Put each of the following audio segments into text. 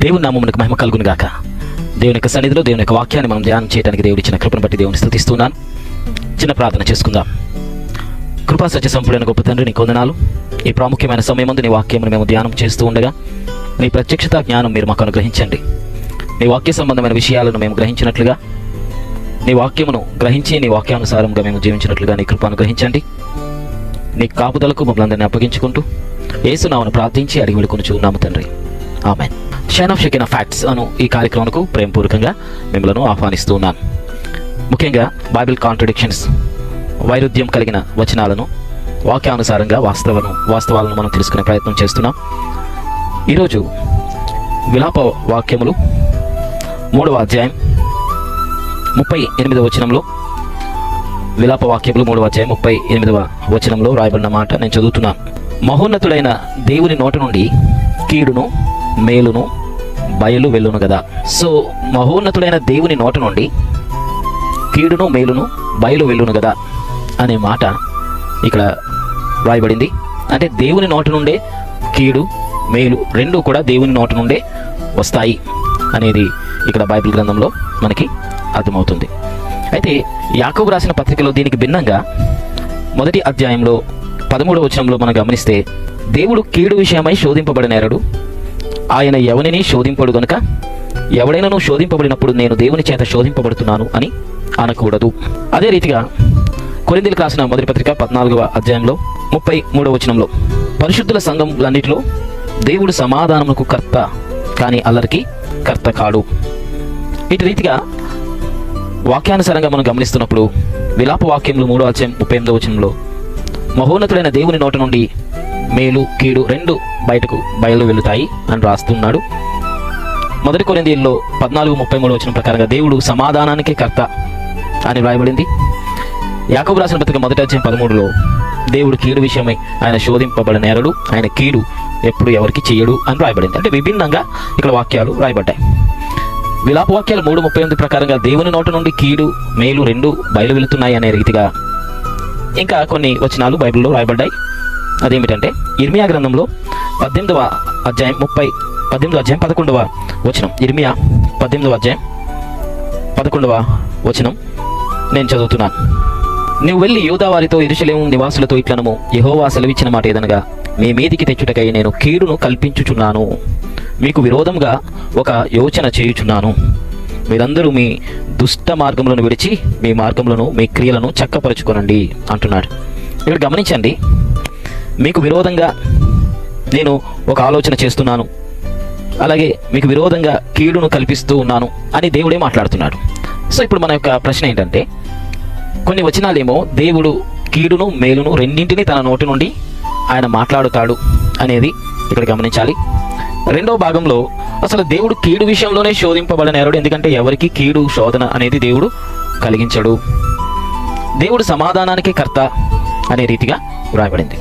దేవుని నామమునకు మహిమ కలుగును గాక. దేవుని యొక్క సన్నిధిలో దేవుని యొక్క వాక్యాన్ని మనం ధ్యానం చేయడానికి దేవుడు ఇచ్చిన కృపను బట్టి దేవుని స్తుతిస్తున్నాను. చిన్న ప్రార్థన చేసుకుందాం. కృపా సత్య సంపూర్ణ గొప్ప తండ్రి, నీకు వందనాలు. ఈ ప్రాముఖ్యమైన సమయమందు నీ వాక్యమును మేము ధ్యానం చేస్తూ ఉండగా నీ ప్రత్యక్షత జ్ఞానం మీరు మాకు అనుగ్రహించండి. నీ వాక్య సంబంధమైన విషయాలను మేము గ్రహించినట్లుగా, నీ వాక్యమును గ్రహించి నీ వాక్యానుసారంగా మేము జీవించినట్లుగా నీ కృప అనుగ్రహించండి. నీ కాపుదలకు మమ్మల్ని అందరినీ అప్పగించుకుంటూ యేసునామమున ప్రార్థించి అడిగి వేడుకొనుచు ఉన్నాము తండ్రి, ఆమేన్. షైన్ ఆఫ్ షెకినా ఫ్యాక్ట్స్ అను ఈ కార్యక్రమంకు ప్రేమపూర్వకంగా మిమ్మల్ని ఆహ్వానిస్తూ ఉన్నాను. ముఖ్యంగా బైబిల్ కాంట్రడిక్షన్స్, వైరుధ్యం కలిగిన వచనాలను వాక్యానుసారంగా వాస్తవాలను మనం తెలుసుకునే ప్రయత్నం చేస్తున్నాం. ఈరోజు విలాప వాక్యములు 3వ అధ్యాయం 38వ వచనంలో, విలాప వాక్యములు 3వ అధ్యాయం 38వ వచనంలో రాయబడిన మాట నేను చదువుతున్నాను. మహోన్నతుడైన దేవుని నోటి నుండి కీడును మేలును బయలు వెళ్ళును కదా. సో మహోన్నతుడైన దేవుని నోటి నుండి కీడును మేలును బయలు వెళ్ళును కదా అనే మాట ఇక్కడ రాయబడింది. అంటే దేవుని నోటి నుండే కీడు మేలు రెండు కూడా దేవుని నోటి నుండే వస్తాయి అనేది ఇక్కడ బైబిల్ గ్రంథంలో మనకి అర్థమవుతుంది. అయితే యాకోబు రాసిన పత్రికలో దీనికి భిన్నంగా మొదటి అధ్యాయంలో 13వ వచనంలో మనం గమనిస్తే, దేవుడు కీడు విషయమై శోధింపబడినాడు, ఆయన ఎవనిని శోధింపడు గనుక ఎవడైనాను శోధింపబడినప్పుడు నేను దేవుని చేత శోధింపబడుతున్నాను అని అనకూడదు. అదే రీతిగా కొరింథీయులకు రాసిన మొదటి పత్రిక 14వ అధ్యాయంలో 33వ వచనంలో, పరిశుద్ధుల సంఘములన్నిటిలో దేవుడు సమాధానమునకు కర్త కానీ అల్లరికి కర్త కాడు. ఇటు రీతిగా వాక్యానుసారంగా మనం గమనిస్తున్నప్పుడు విలాప వాక్యములు 3వ అధ్యాయం 38వ వచనంలో మహోన్నతుడైన దేవుని నోటి నుండి మేలు కీడు రెండు బయలు వెళుతాయి అని రాస్తున్నాడు. మొదటి కొరింథీయుల్లో 14:33 వచనం ప్రకారంగా దేవుడు సమాధానానికి కర్త అని రాయబడింది. యాకోబు రాసిన పత్రిక మొదటి అధ్యాయం 13లో దేవుడు కీడు విషయమై ఆయన శోధింపబడినాడు, ఆయన కీడు ఎప్పుడు ఎవరికి చేయడు అని రాయబడింది. అంటే విభిన్నంగా ఇక్కడ వాక్యాలు రాయబడ్డాయి. విలాప వాక్యాలు 3:38 ప్రకారంగా దేవుని నోటి నుండి కీడు మేలు రెండు బయలు వెళుతున్నాయి అనే రీతిగా ఇంకా కొన్ని వచనాలు బైబిల్లో రాయబడ్డాయి. అదేమిటంటే ఇర్మియా గ్రంథంలో 18వ అధ్యాయం 11వ వచనం, ఇర్మియా 18వ అధ్యాయం 11వ వచనం నేను చదువుతున్నాను. నువ్వు వెళ్ళి యూదా వారితో యెరూషలేము నివాసులతో ఇట్లనము, యెహోవా సెలవిచ్చిన మాట ఏదనగా, మీ మీదికి తెచ్చుటకై నేను కీడును కల్పించుచున్నాను, మీకు విరోధంగా ఒక యోచన చేయుచున్నాను. మీరందరూ మీ దుష్ట మార్గములను విడిచి మీ మార్గములను మీ క్రియలను చక్కపరుచుకోనండి అంటున్నాడు. ఇక్కడ గమనించండి, మీకు విరోధంగా నేను ఒక ఆలోచన చేస్తున్నాను, అలాగే మీకు విరోధంగా కీడును కల్పిస్తూ ఉన్నాను అని దేవుడే మాట్లాడుతున్నాడు. సో ఇప్పుడు మన యొక్క ప్రశ్న ఏంటంటే, కొన్ని వచనాలేమో దేవుడు కీడును మేలును రెండింటినీ తన నోటి నుండి ఆయన మాట్లాడుతాడు అనేది ఇక్కడ గమనించాలి. రెండవ భాగంలో అసలు దేవుడు కీడు విషయంలోనే శోధింపబడినాడు, ఎందుకంటే ఎవరికి కీడు శోధన అనేది దేవుడు కలిగించడు. దేవుడు సమాధానానికి కర్త అనే రీతిగా వ్రాయబడింది.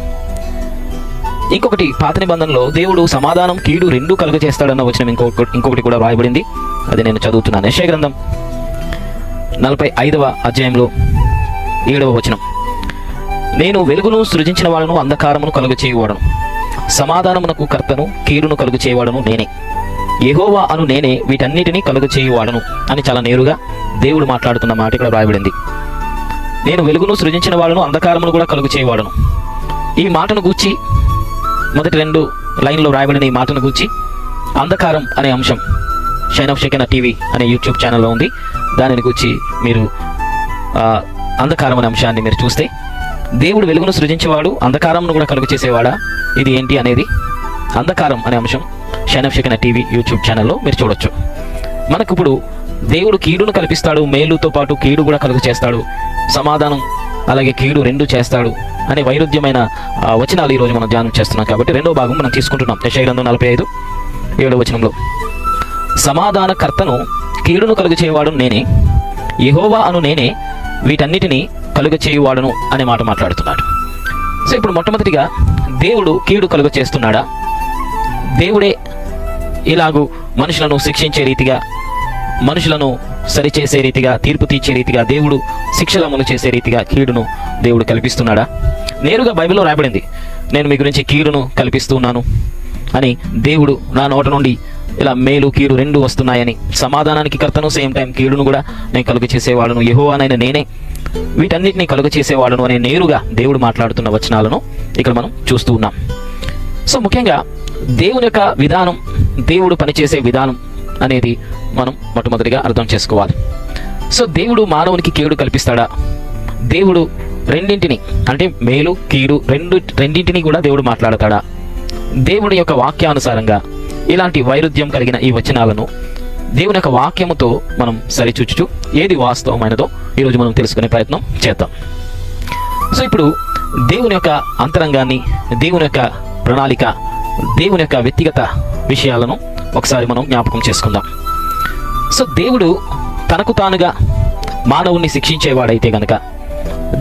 ఇంకొకటి పాత నిబంధనలో దేవుడు సమాధానం కీడు రెండు కలుగ చేస్తాడన్న వచనం ఇంకొకటి కూడా వ్రాయబడింది. అది నేను చదువుతున్నాను. యెషయా గ్రంథం 45వ అధ్యాయంలో 7వ వచనం, నేను వెలుగును సృజించిన వాడను అంధకారమును కలుగ చేయువాడను, సమాధానమునకు కర్తను కీడును కలుగ చేయువాడను నేనే, యెహోవా అను నేనే వీటన్నిటినీ కలుగ చేయువాడను అని చాలా నేరుగా దేవుడు మాట్లాడుతున్న మాట ఇక్కడ వ్రాయబడింది. నేను వెలుగును సృజించిన వాడను అంధకారమును కూడా కలుగ చేయువాడను. ఈ మాటను గూర్చి మొదటి 2 లైన్లో రాయబడిన ఈ మాటను గూర్చి అంధకారం అనే అంశం షైన్ ఆఫ్ షెకినా టీవీ అనే యూట్యూబ్ ఛానల్లో ఉంది. దానిని గూర్చి మీరు అంధకారం అనే అంశాన్ని మీరు చూస్తే, దేవుడు వెలుగును సృజించేవాడు అంధకారంను కూడా కలుగ చేసేవాడా, ఇది ఏంటి అనేది అంధకారం అనే అంశం షైన్ ఆఫ్ షెకినా టీవీ యూట్యూబ్ ఛానల్లో మీరు చూడొచ్చు. మనకు ఇప్పుడు దేవుడు కీడును కల్పిస్తాడు, మేలుతో పాటు కీడు కూడా కలుగ చేస్తాడు, సమాధానం అలాగే కీడు రెండు చేస్తాడు అనే వైరుధ్యమైన వచనాలు ఈరోజు మనం ధ్యానం చేస్తున్నాం. కాబట్టి రెండో భాగం మనం తీసుకుంటున్నాం. యెషయా గ్రంథం 45:7వ వచనంలో, సమాధాన కర్తను కీడును కలుగ చేయవాడు నేనే, యెహోవా అను నేనే వీటన్నిటినీ కలుగ చేయువాడును అనే మాట మాట్లాడుతున్నాడు. సో ఇప్పుడు మొట్టమొదటిగా దేవుడు కీడు కలుగ చేస్తున్నాడా? దేవుడే ఇలాగూ మనుషులను శిక్షించే రీతిగా, మనుషులను సరిచేసే రీతిగా, తీర్పు తీర్చే రీతిగా, దేవుడు శిక్షలు అమలు చేసే రీతిగా కీడును దేవుడు కల్పిస్తున్నాడా? నేరుగా బైబిల్లో రాయబడింది, నేను మీ గురించి కీడును కల్పిస్తున్నాను అని దేవుడు నా నోట నుండి ఇలా మేలు కీడు రెండు వస్తున్నాయని, సమాధానానికి కర్తను, సేమ్ టైం కీడును కూడా నేను కలుగ చేసేవాడును, యెహోవానైన నేనే వీటన్నిటిని కలుగ చేసేవాడును అనే నేరుగా దేవుడు మాట్లాడుతున్న వచనాలను ఇక్కడ మనం చూస్తూ ఉన్నాం. సో ముఖ్యంగా దేవుని యొక్క విధానం, దేవుడు పనిచేసే విధానం అనేది మనం మొట్టమొదటిగా అర్థం చేసుకోవాలి. సో దేవుడు మానవునికి కీడు కల్పిస్తాడా? దేవుడు రెండింటిని అంటే మేలు కీడు రెండింటిని కూడా దేవుడు మాట్లాడతాడా? దేవుడి యొక్క వాక్యానుసారంగా ఇలాంటి వైరుధ్యం కలిగిన ఈ వచనాలను దేవుని యొక్క వాక్యముతో మనం సరిచూచుచు ఏది వాస్తవమైనదో ఈరోజు మనం తెలుసుకునే ప్రయత్నం చేద్దాం. సో ఇప్పుడు దేవుని యొక్క అంతరంగాన్ని, దేవుని యొక్క ప్రణాళిక, దేవుని యొక్క వ్యక్తిగత విషయాలను ఒకసారి మనం జ్ఞాపకం చేసుకుందాం. సో దేవుడు తనకు తానుగా మానవుణ్ణి శిక్షించేవాడైతే గనక,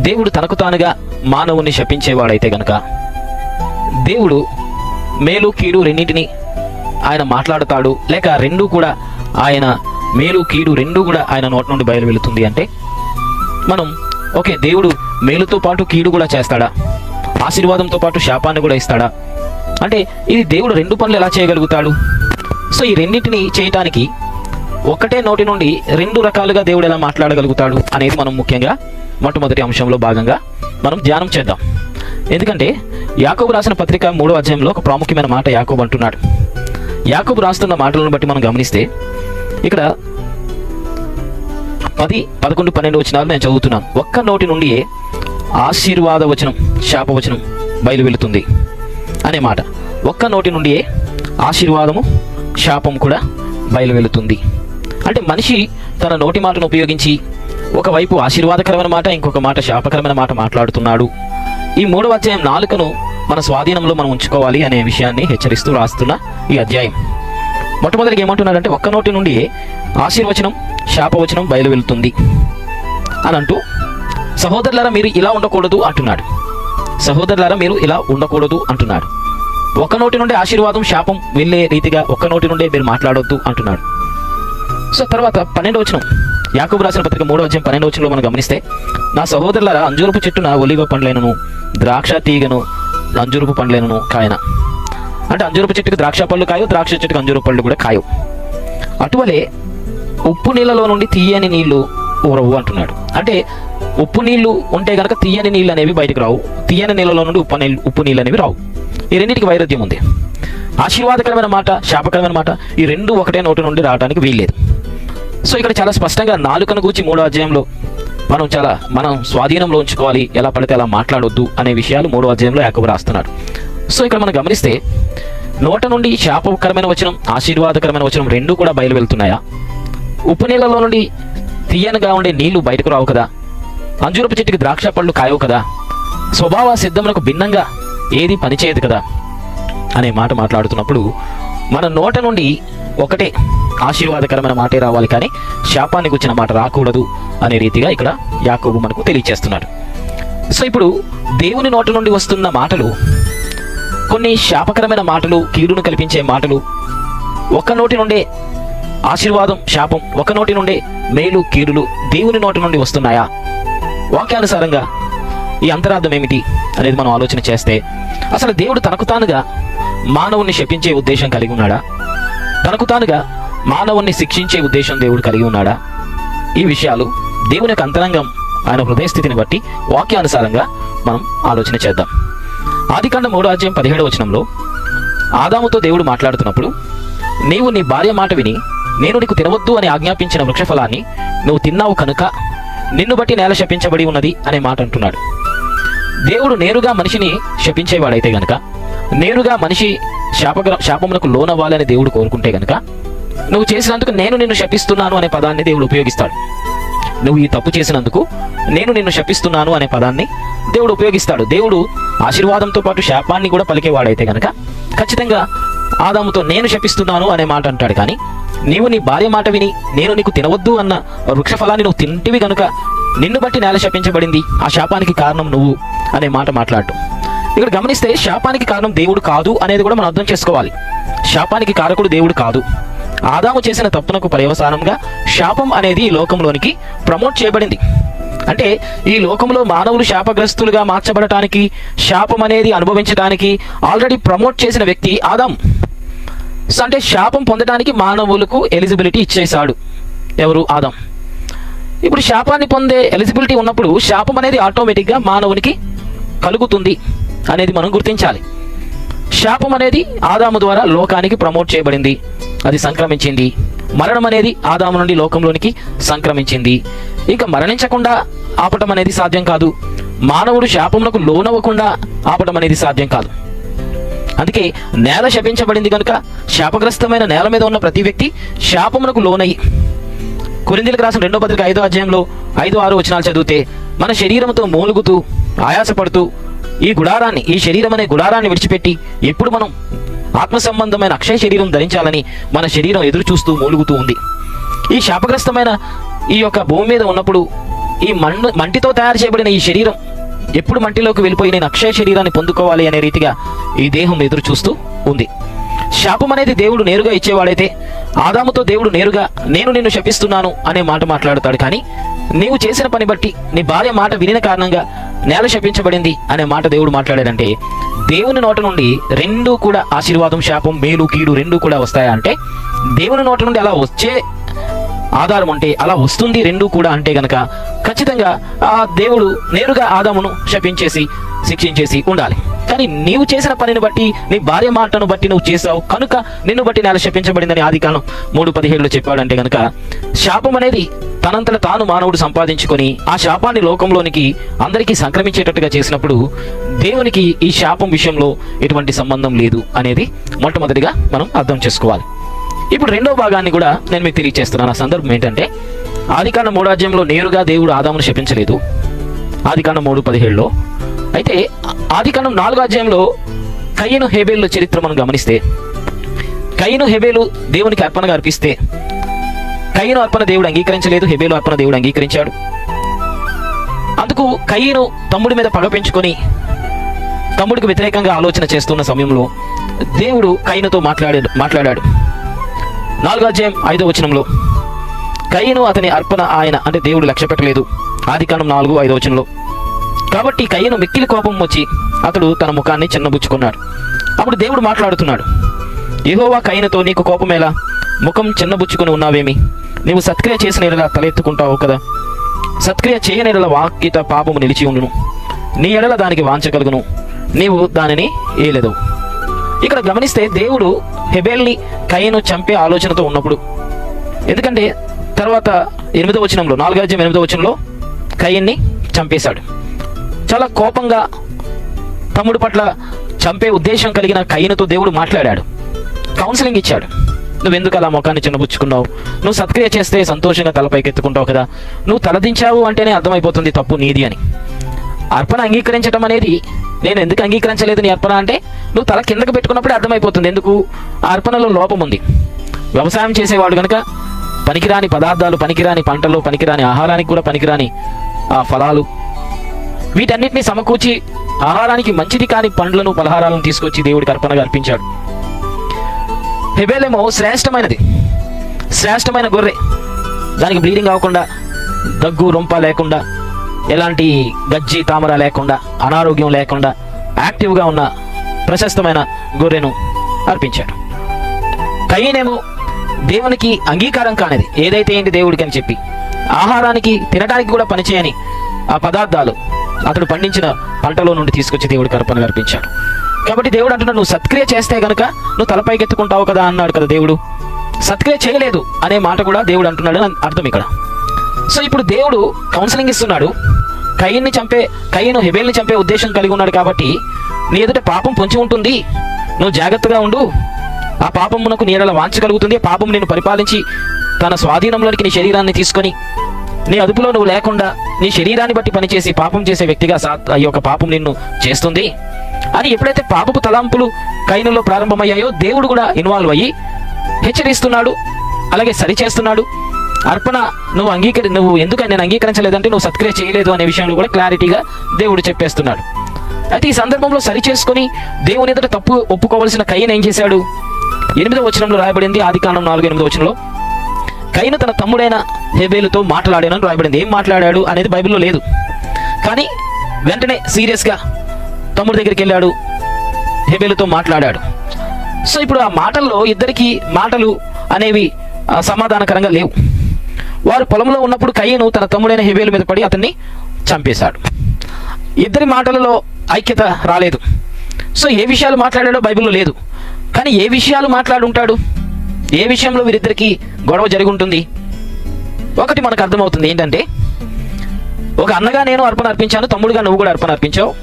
దేవుడు తనకు తానుగా మానవుణ్ణి శపించేవాడైతే గనక, దేవుడు మేలు కీడు రెండింటిని ఆయన మాట్లాడతాడు, లేక రెండూ కూడా ఆయన మేలు కీడు రెండూ కూడా ఆయన నోటి నుండి బయలు వెళుతుంది అంటే మనం ఓకే, దేవుడు మేలుతో పాటు కీడు కూడా చేస్తాడా? ఆశీర్వాదంతో పాటు శాపాన్ని కూడా ఇస్తాడా? అంటే ఇది దేవుడు రెండు పనులు ఎలా చేయగలుగుతాడు? సో ఈ రెండింటిని చేయటానికి ఒకటే నోటి నుండి రెండు రకాలుగా దేవుడు ఎలా మాట్లాడగలుగుతాడు అనేది మనం ముఖ్యంగా మొట్టమొదటి అంశంలో భాగంగా మనం ధ్యానం చేద్దాం. ఎందుకంటే యాకోబు రాసిన పత్రిక 3వ అధ్యాయంలో ఒక ప్రాముఖ్యమైన మాట యాకోబు అంటున్నాడు. యాకోబు రాస్తున్న మాటలను బట్టి మనం గమనిస్తే ఇక్కడ 10, 11, 12 వచనాలు నేను చదువుతున్నాను. ఒక్క నోటి నుండి ఆశీర్వాద వచనం, శాపవచనం బయలు వెళుతుంది అనే మాట. ఒక్క నోటి నుండి ఆశీర్వాదము, శాపం కూడా బయలు వెళుతుంది. అంటే మనిషి తన నోటి మాటను ఉపయోగించి ఒకవైపు ఆశీర్వాదకరమైన మాట, ఇంకొక మాట శాపకరమైన మాట మాట్లాడుతున్నాడు. ఈ 3వ అధ్యాయం నాలుకను మన స్వాధీనంలో మనం ఉంచుకోవాలి అనే విషయాన్ని హెచ్చరిస్తూ రాస్తున్న ఈ అధ్యాయం. మొట్టమొదటిగా ఏమంటున్నాడంటే ఒక్క నోటి నుండి ఆశీర్వచనం, శాపవచనం బయలు వెళుతుంది అని అంటూ, సహోదరులారా మీరు ఇలా ఉండకూడదు అంటున్నాడు. సహోదరులారా మీరు ఇలా ఉండకూడదు అంటున్నాడు. ఒక్క నోటి నుండి ఆశీర్వాదం, శాపం వెళ్ళే రీతిగా ఒక్క నోటి నుండే మీరు మాట్లాడొద్దు అంటున్నాడు. సో తర్వాత 12వ వచనం, యాకోబు రాసిన పత్రిక 3వ అధ్యాయం 12వ వచనంలో మనం గమనిస్తే, నా సహోదరులారా అంజూరపు చెట్టున ఒలీవ పండ్లైనను, ద్రాక్ష తీగను అంజూరపు పండ్లైనను కాయన. అంటే అంజూరపు చెట్టుకు ద్రాక్ష పళ్ళు కాయవు, ద్రాక్ష చెట్టుకు అంజూరపు పళ్ళు కూడా కాయవు. అటువలే ఉప్పు నీళ్ళలో నుండి తీయని నీళ్లు ఊరవు అంటున్నాడు. అంటే ఉప్పు నీళ్లు ఉంటే గనక తీయని నీళ్ళు అనేవి బయటకు రావు, తీయని నీళ్ళలో నుండి ఉప్పు నీళ్ళు అనేవి రావు. ఈ రెండింటికి వైరుధ్యం ఉంది. ఆశీర్వాదకరమైన మాట, శాపకరమైన మాట ఈ రెండు ఒకటే నోటి నుండి రావడానికి వీల్లేదు. సో ఇక్కడ చాలా స్పష్టంగా నాలుకను గూర్చి 3వ అధ్యాయంలో మనం స్వాధీనంలో ఉంచుకోవాలి, ఎలా పడితే అలా మాట్లాడొద్దు అనే విషయాలు 3వ అధ్యాయంలో యాకోబు రాస్తున్నాడు. సో ఇక్కడ మనం గమనిస్తే నోట నుండి శాపకరమైన వచనం, ఆశీర్వాదకరమైన వచనం రెండూ కూడా బయలు వెళ్తున్నాయా? ఉప్పు నీళ్ళలో నుండి తీయనగా ఉండే నీళ్లు బయటకు రావు కదా, అంజూరపు చెట్టుకి ద్రాక్ష పళ్ళు కాయవు కదా, స్వభావ సిద్ధమునకు భిన్నంగా ఏది పనిచేయదు కదా అనే మాట మాట్లాడుతున్నప్పుడు మన నోట నుండి ఒకటే ఆశీర్వాదకరమైన మాటే రావాలి, కానీ శాపాన్ని గుచ్చిన మాట రాకూడదు అనే రీతిగా ఇక్కడ యాకోబు మనకు తెలియచేస్తున్నాడు. సో ఇప్పుడు దేవుని నోట నుండి వస్తున్న మాటలు కొన్ని శాపకరమైన మాటలు, కీడును కల్పించే మాటలు, ఒక్క నోటి నుండే ఆశీర్వాదం, శాపం, ఒక నోటి నుండే మేలు కీడులు దేవుని నోటి నుండి వస్తున్నాయా? వాక్యానుసారంగా ఈ అంతరార్థం ఏమిటి అనేది మనం ఆలోచన చేస్తే, అసలు దేవుడు తనకు తానుగా మానవుణ్ణి శపించే ఉద్దేశం కలిగి ఉన్నాడా? తనకు తానుగా మానవుణ్ణి శిక్షించే ఉద్దేశం దేవుడు కలిగి ఉన్నాడా? ఈ విషయాలు దేవుని యొక్క అంతరంగం, ఆయన హృదయ స్థితిని బట్టి వాక్యానుసారంగా మనం ఆలోచన చేద్దాం. ఆదికాండం 3వ అధ్యాయం 17వ వచనంలో ఆదాముతో దేవుడు మాట్లాడుతున్నప్పుడు, నీవు నీ భార్య మాట విని నేను నీకు తినవద్దు అని ఆజ్ఞాపించిన వృక్షఫలాన్ని నువ్వు తిన్నావు కనుక నిన్ను బట్టి నేల శపించబడి ఉన్నది అనే మాట అంటున్నాడు. దేవుడు నేరుగా మనిషిని శపించేవాడైతే గనక, నేరుగా మనిషి శాపమునకు లోనవ్వాలని దేవుడు కోరుకుంటే గనక, నువ్వు చేసినందుకు నేను నిన్ను శపిస్తున్నాను అనే పదాన్ని దేవుడు ఉపయోగిస్తాడు. నువ్వు ఈ తప్పు చేసినందుకు నేను నిన్ను శపిస్తున్నాను అనే పదాన్ని దేవుడు ఉపయోగిస్తాడు. దేవుడు ఆశీర్వాదంతో పాటు శాపాన్ని కూడా పలికేవాడైతే గనక ఖచ్చితంగా ఆదాముతో నేను శపిస్తున్నాను అనే మాట అంటాడు. కానీ నీవు నీ భార్య మాట విని నేను నీకు తినవద్దు అన్న వృక్షఫలాన్ని నువ్వు తింటివి కనుక నిన్ను బట్టి నేల శపించబడింది, ఆ శాపానికి కారణం నువ్వు అనే మాట మాట్లాడు. ఇక్కడ గమనిస్తే శాపానికి కారణం దేవుడు కాదు అనేది కూడా మనం అర్థం చేసుకోవాలి. శాపానికి కారకుడు దేవుడు కాదు. ఆదాము చేసిన తప్పునకు పర్యవసానంగా శాపం అనేది ఈ లోకంలోనికి ప్రమోట్ చేయబడింది. అంటే ఈ లోకంలో మానవులు శాపగ్రస్తులుగా మార్చబడటానికి, శాపం అనేది అనుభవించడానికి ఆల్రెడీ ప్రమోట్ చేసిన వ్యక్తి ఆదాం. సో అంటే శాపం పొందడానికి మానవులకు ఎలిజిబిలిటీ ఇచ్చేశాడు ఎవరు? ఆదాం. ఇప్పుడు శాపాన్ని పొందే ఎలిజిబిలిటీ ఉన్నప్పుడు శాపం అనేది ఆటోమేటిక్గా మానవునికి కలుగుతుంది అనేది మనం గుర్తించాలి. శాపం అనేది ఆదాము ద్వారా లోకానికి ప్రమోట్ చేయబడింది, అది సంక్రమించింది. మరణం అనేది ఆదాము నుండి లోకంలోనికి సంక్రమించింది. ఇంకా మరణించకుండా ఆపటం అనేది సాధ్యం కాదు. మానవుడు శాపమునకు లోనవ్వకుండా ఆపటం అనేది సాధ్యం కాదు. అందుకే నేల శపించబడింది కనుక శాపగ్రస్తమైన నేల మీద ఉన్న ప్రతి వ్యక్తి శాపమునకు లోనయ్యి, కొరింథీయులకు రాసిన 2వ పత్రిక 5వ అధ్యాయంలో 5-6 వచనాలు చదివితే, మన శరీరంతో మూలుగుతూ ఆయాసపడుతూ ఈ శరీరం అనే గుడారాన్ని విడిచిపెట్టి ఎప్పుడు మనం ఆత్మ సంబంధమైన అక్షయ శరీరం ధరించాలని మన శరీరం ఎదురు చూస్తూ మూలుగుతూ ఉంది. ఈ శాపగ్రస్తమైన ఈ యొక్క భూమి మీద ఉన్నప్పుడు ఈ మంటితో తయారు చేయబడిన ఈ శరీరం ఎప్పుడు మంటిలోకి వెళ్ళిపోయి నేను అక్షయ శరీరాన్ని పొందుకోవాలి అనే రీతిగా ఈ దేహం ఎదురు చూస్తూ ఉంది. శాపం అనేది దేవుడు నేరుగా ఇచ్చేవాడైతే ఆదాముతో దేవుడు నేరుగా నేను నిన్ను శపిస్తున్నాను అనే మాట మాట్లాడతాడు. కానీ నీవు చేసిన పని బట్టి నీ భార్య మాట వినిన కారణంగా నేల శపించబడింది అనే మాట దేవుడు మాట్లాడాడంటే దేవుని నోట నుండి రెండూ కూడా ఆశీర్వాదం, శాపం, మేలు, కీడు రెండూ కూడా వస్తాయా అంటే దేవుని నోట నుండి అలా వచ్చే ఆధారం అంటే అలా వస్తుంది రెండూ కూడా అంటే గనక ఖచ్చితంగా ఆ దేవుడు నేరుగా ఆదామును శపించేసి శిక్షించేసి ఉండాలి. కానీ నీవు చేసిన పనిని బట్టి నీ భార్య మాటను బట్టి నువ్వు చేసావు కనుక నిన్ను బట్టి నేల శపించబడిందని ఆదికాండం 3:17 చెప్పాడంటే గనక శాపం అనేది తనంతట తాను మానవుడు సంపాదించుకొని ఆ శాపాన్ని లోకంలోనికి అందరికీ సంక్రమించేటట్టుగా చేసినప్పుడు దేవునికి ఈ శాపం విషయంలో ఎటువంటి సంబంధం లేదు అనేది మొట్టమొదటిగా మనం అర్థం చేసుకోవాలి. ఇప్పుడు రెండో భాగాన్ని కూడా నేను మీకు తెలియజేస్తున్నాను. ఆ సందర్భం ఏంటంటే ఆదికాండం 3వ అధ్యాయంలో నేరుగా దేవుడు ఆదామును శపించలేదు, ఆదికాండం 3:17. అయితే ఆదికాండం 4వ అధ్యాయంలో కయీను హేబేలు చరిత్ర మనం గమనిస్తే కయీను హేబేలు దేవునికి అర్పణగా అర్పిస్తే కయీను అర్పణ దేవుడు అంగీకరించలేదు, హేబేలు అర్పణ దేవుడు అంగీకరించాడు. అందుకు కయీను తమ్ముడి మీద పగ పెంచుకొని తమ్ముడికి వ్యతిరేకంగా ఆలోచన చేస్తున్న సమయంలో దేవుడు కయీనుతో మాట్లాడాడు. 4వ అధ్యాయం 5వ వచనంలో కయీను అతని అర్పణ ఆయన అంటే దేవుడు లక్ష్య పెట్టలేదు. ఆదికాండం 4:5 వచనంలో కాబట్టి కయీను మిక్కిలి కోపం వచ్చి అతడు తన ముఖాన్ని చిన్నబుచ్చుకున్నాడు. అప్పుడు దేవుడు మాట్లాడుతున్నాడు, యెహోవా కయీనుతో నీకు కోపమేలా? ముఖం చిన్నబుచ్చుకొని ఉన్నావేమి? నీవు సత్క్రియ చేసిన ఎడల తలెత్తుకుంటావు కదా. సత్క్రియ చేయని ఎడల వాకిట పాపము నిలిచి ఉండును, నీ ఎడల దానికి వాంఛ కలుగును, నీవు దానిని ఏలెదు. ఇక్కడ గమనిస్తే దేవుడు హెబేల్ని కయీను చంపే ఆలోచనతో ఉన్నప్పుడు, ఎందుకంటే తర్వాత 8వ వచనంలో 4వ అధ్యాయం 8వ వచనంలో కయీన్ని చంపేశాడు. చాలా కోపంగా తమ్ముడు పట్ల చంపే ఉద్దేశం కలిగిన కయీనుతో దేవుడు మాట్లాడాడు, కౌన్సిలింగ్ ఇచ్చాడు. నువ్వెందుకు అలా ముఖాన్ని చిన్నబుచ్చుకున్నావు? నువ్వు సత్క్రియ చేస్తే సంతోషంగా తలపైకి ఎత్తుకుంటావు కదా, నువ్వు తలదించావు అంటేనే అర్థమైపోతుంది తప్పు నీది అని. అర్పణ అంగీకరించడం అనేది నేను ఎందుకు అంగీకరించలేదు నీ అర్పణ అంటే నువ్వు తల కిందకు పెట్టుకున్నప్పుడే అర్థమైపోతుంది ఎందుకు ఆ అర్పణలో లోపం ఉంది. వ్యవసాయం చేసేవాడు కనుక పనికిరాని పదార్థాలు, పనికిరాని పంటలు, పనికిరాని ఆహారానికి కూడా పనికిరాని ఆ ఫలాలు, వీటన్నిటిని సమకూర్చి ఆహారానికి మంచిది కాని పండ్లను, పలహారాలను తీసుకొచ్చి దేవుడికి అర్పణగా అర్పించాడు. హెబేలేమో శ్రేష్టమైన గొర్రె, దానికి బ్లీడింగ్ అవ్వకుండా, దగ్గు రొంప లేకుండా, ఎలాంటి గజ్జి తామర లేకుండా, అనారోగ్యం లేకుండా యాక్టివ్గా ఉన్న ప్రశస్తమైన గొర్రెను అర్పించాడు. కయీనేమో దేవునికి అంగీకారం కానిది ఏదైతే ఏంటి దేవుడికి అని చెప్పి ఆహారానికి తినడానికి కూడా పనిచేయని ఆ పదార్థాలు అతడు పండించిన పంటలో నుండి తీసుకొచ్చి దేవుడికి అర్పణగా అర్పించాడు. కాబట్టి దేవుడు అంటున్నాడు, నువ్వు సత్క్రియ చేస్తే గనక నువ్వు తలపైకి ఎత్తుకుంటావు కదా అన్నాడు కదా దేవుడు. సత్క్రియ చేయలేదు అనే మాట కూడా దేవుడు అంటున్నాడు అని అర్థం ఇక్కడ. సో ఇప్పుడు దేవుడు కౌన్సిలింగ్ ఇస్తున్నాడు. కయీను హెబేల్ని చంపే ఉద్దేశం కలిగి ఉన్నాడు కాబట్టి నీ ఎదుట పాపం పొంచి ఉంటుంది, నువ్వు జాగ్రత్తగా ఉండు, ఆ పాపమునకు నీ ఎడల వాంఛ కలుగుతుంది, పాపం నేను పరిపాలించి తన స్వాధీనంలోనికి నీ శరీరాన్ని తీసుకొని నీ అదుపులో నువ్వు లేకుండా నీ శరీరాన్ని బట్టి పనిచేసి పాపం చేసే వ్యక్తిగా ఈ యొక్క పాపం నిన్ను చేస్తుంది అని ఎప్పుడైతే పాపపు తలాంపులు కయీనులో ప్రారంభమయ్యాయో దేవుడు కూడా ఇన్వాల్వ్ అయ్యి హెచ్చరిస్తున్నాడు, అలాగే సరిచేస్తున్నాడు. అర్పణ నువ్వు ఎందుకు నేను అంగీకరించలేదంటే నువ్వు సత్క్రియ చేయలేదు అనే విషయంలో కూడా క్లారిటీగా దేవుడు చెప్పేస్తున్నాడు. అయితే ఈ సందర్భంలో సరి చేసుకొని దేవుని ఎదుట తప్పు ఒప్పుకోవలసిన కయీను ఏం చేశాడు? 8వ వచనంలో రాయబడింది, ఆదికాండం 4:8 వచనంలో కయీను తన తమ్ముడైన హెబేలుతో మాట్లాడానని రాయబడింది. ఏం మాట్లాడాడు అనేది బైబిల్లో లేదు, కానీ వెంటనే సీరియస్గా తమ్ముడి దగ్గరికి వెళ్ళాడు, హెబేలుతో మాట్లాడాడు. సో ఇప్పుడు ఆ మాటల్లో ఇద్దరికి మాటలు అనేవి సమాధానకరంగా లేవు. వారు పొలంలో ఉన్నప్పుడు కయీను తన తమ్ముడైన హేబేలు మీద పడి అతన్ని చంపేశాడు. ఇద్దరి మాటలలో ఐక్యత రాలేదు. సో ఏ విషయాలు మాట్లాడాడో బైబిల్లో లేదు, కానీ ఏ విషయాలు మాట్లాడుంటాడు, ఏ విషయంలో వీరిద్దరికి గొడవ జరిగి ఉంటుంది? ఒకటి మనకు అర్థమవుతుంది ఏంటంటే, ఒక అన్నగా నేను అర్పణ అర్పించాను, తమ్ముడుగా నువ్వు కూడా అర్పణ అర్పించావు.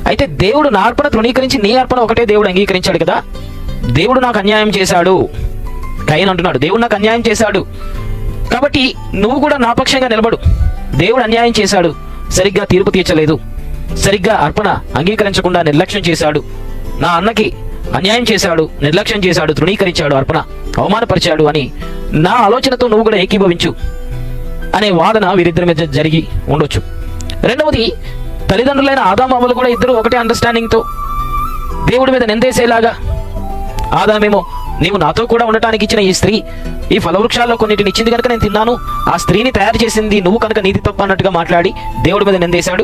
అయితే దేవుడు నా అర్పణ తృణీకరించి నీ అర్పణ ఒకటే దేవుడు అంగీకరించాడు కదా. దేవుడు నాకు అన్యాయం చేశాడు, కయీను అంటున్నాడు, దేవుడు నాకు అన్యాయం చేశాడు కాబట్టి నువ్వు కూడా నా పక్షంగా నిలబడు. దేవుడు అన్యాయం చేశాడు, సరిగ్గా తీర్పు తీర్చలేదు, సరిగ్గా అర్పణ అంగీకరించకుండా నిర్లక్ష్యం చేశాడు, నా అన్నకి అన్యాయం చేశాడు, నిర్లక్ష్యం చేశాడు, తృణీకరించాడు, అర్పణ అవమానపరిచాడు అని నా ఆలోచనతో నువ్వు కూడా ఏకీభవించు అనే వాదన వీరిద్దరి మీద జరిగి ఉండొచ్చు. రెండవది, తల్లిదండ్రులైన ఆదాము అవ్వలు కూడా ఇద్దరు ఒకటే అండర్స్టాండింగ్తో దేవుడి మీద నిందేసేలాగా, ఆదామేమో నీవు నాతో కూడా ఉండటానికి ఇచ్చిన ఈ స్త్రీ ఈ ఫలవృక్షాల్లో కొన్నిటిని ఇచ్చింది కనుక నేను తిన్నాను, ఆ స్త్రీని తయారు చేసింది నువ్వు కనుక నీతి తప్పు అన్నట్టుగా మాట్లాడి దేవుడి మీద నిందేశాడు.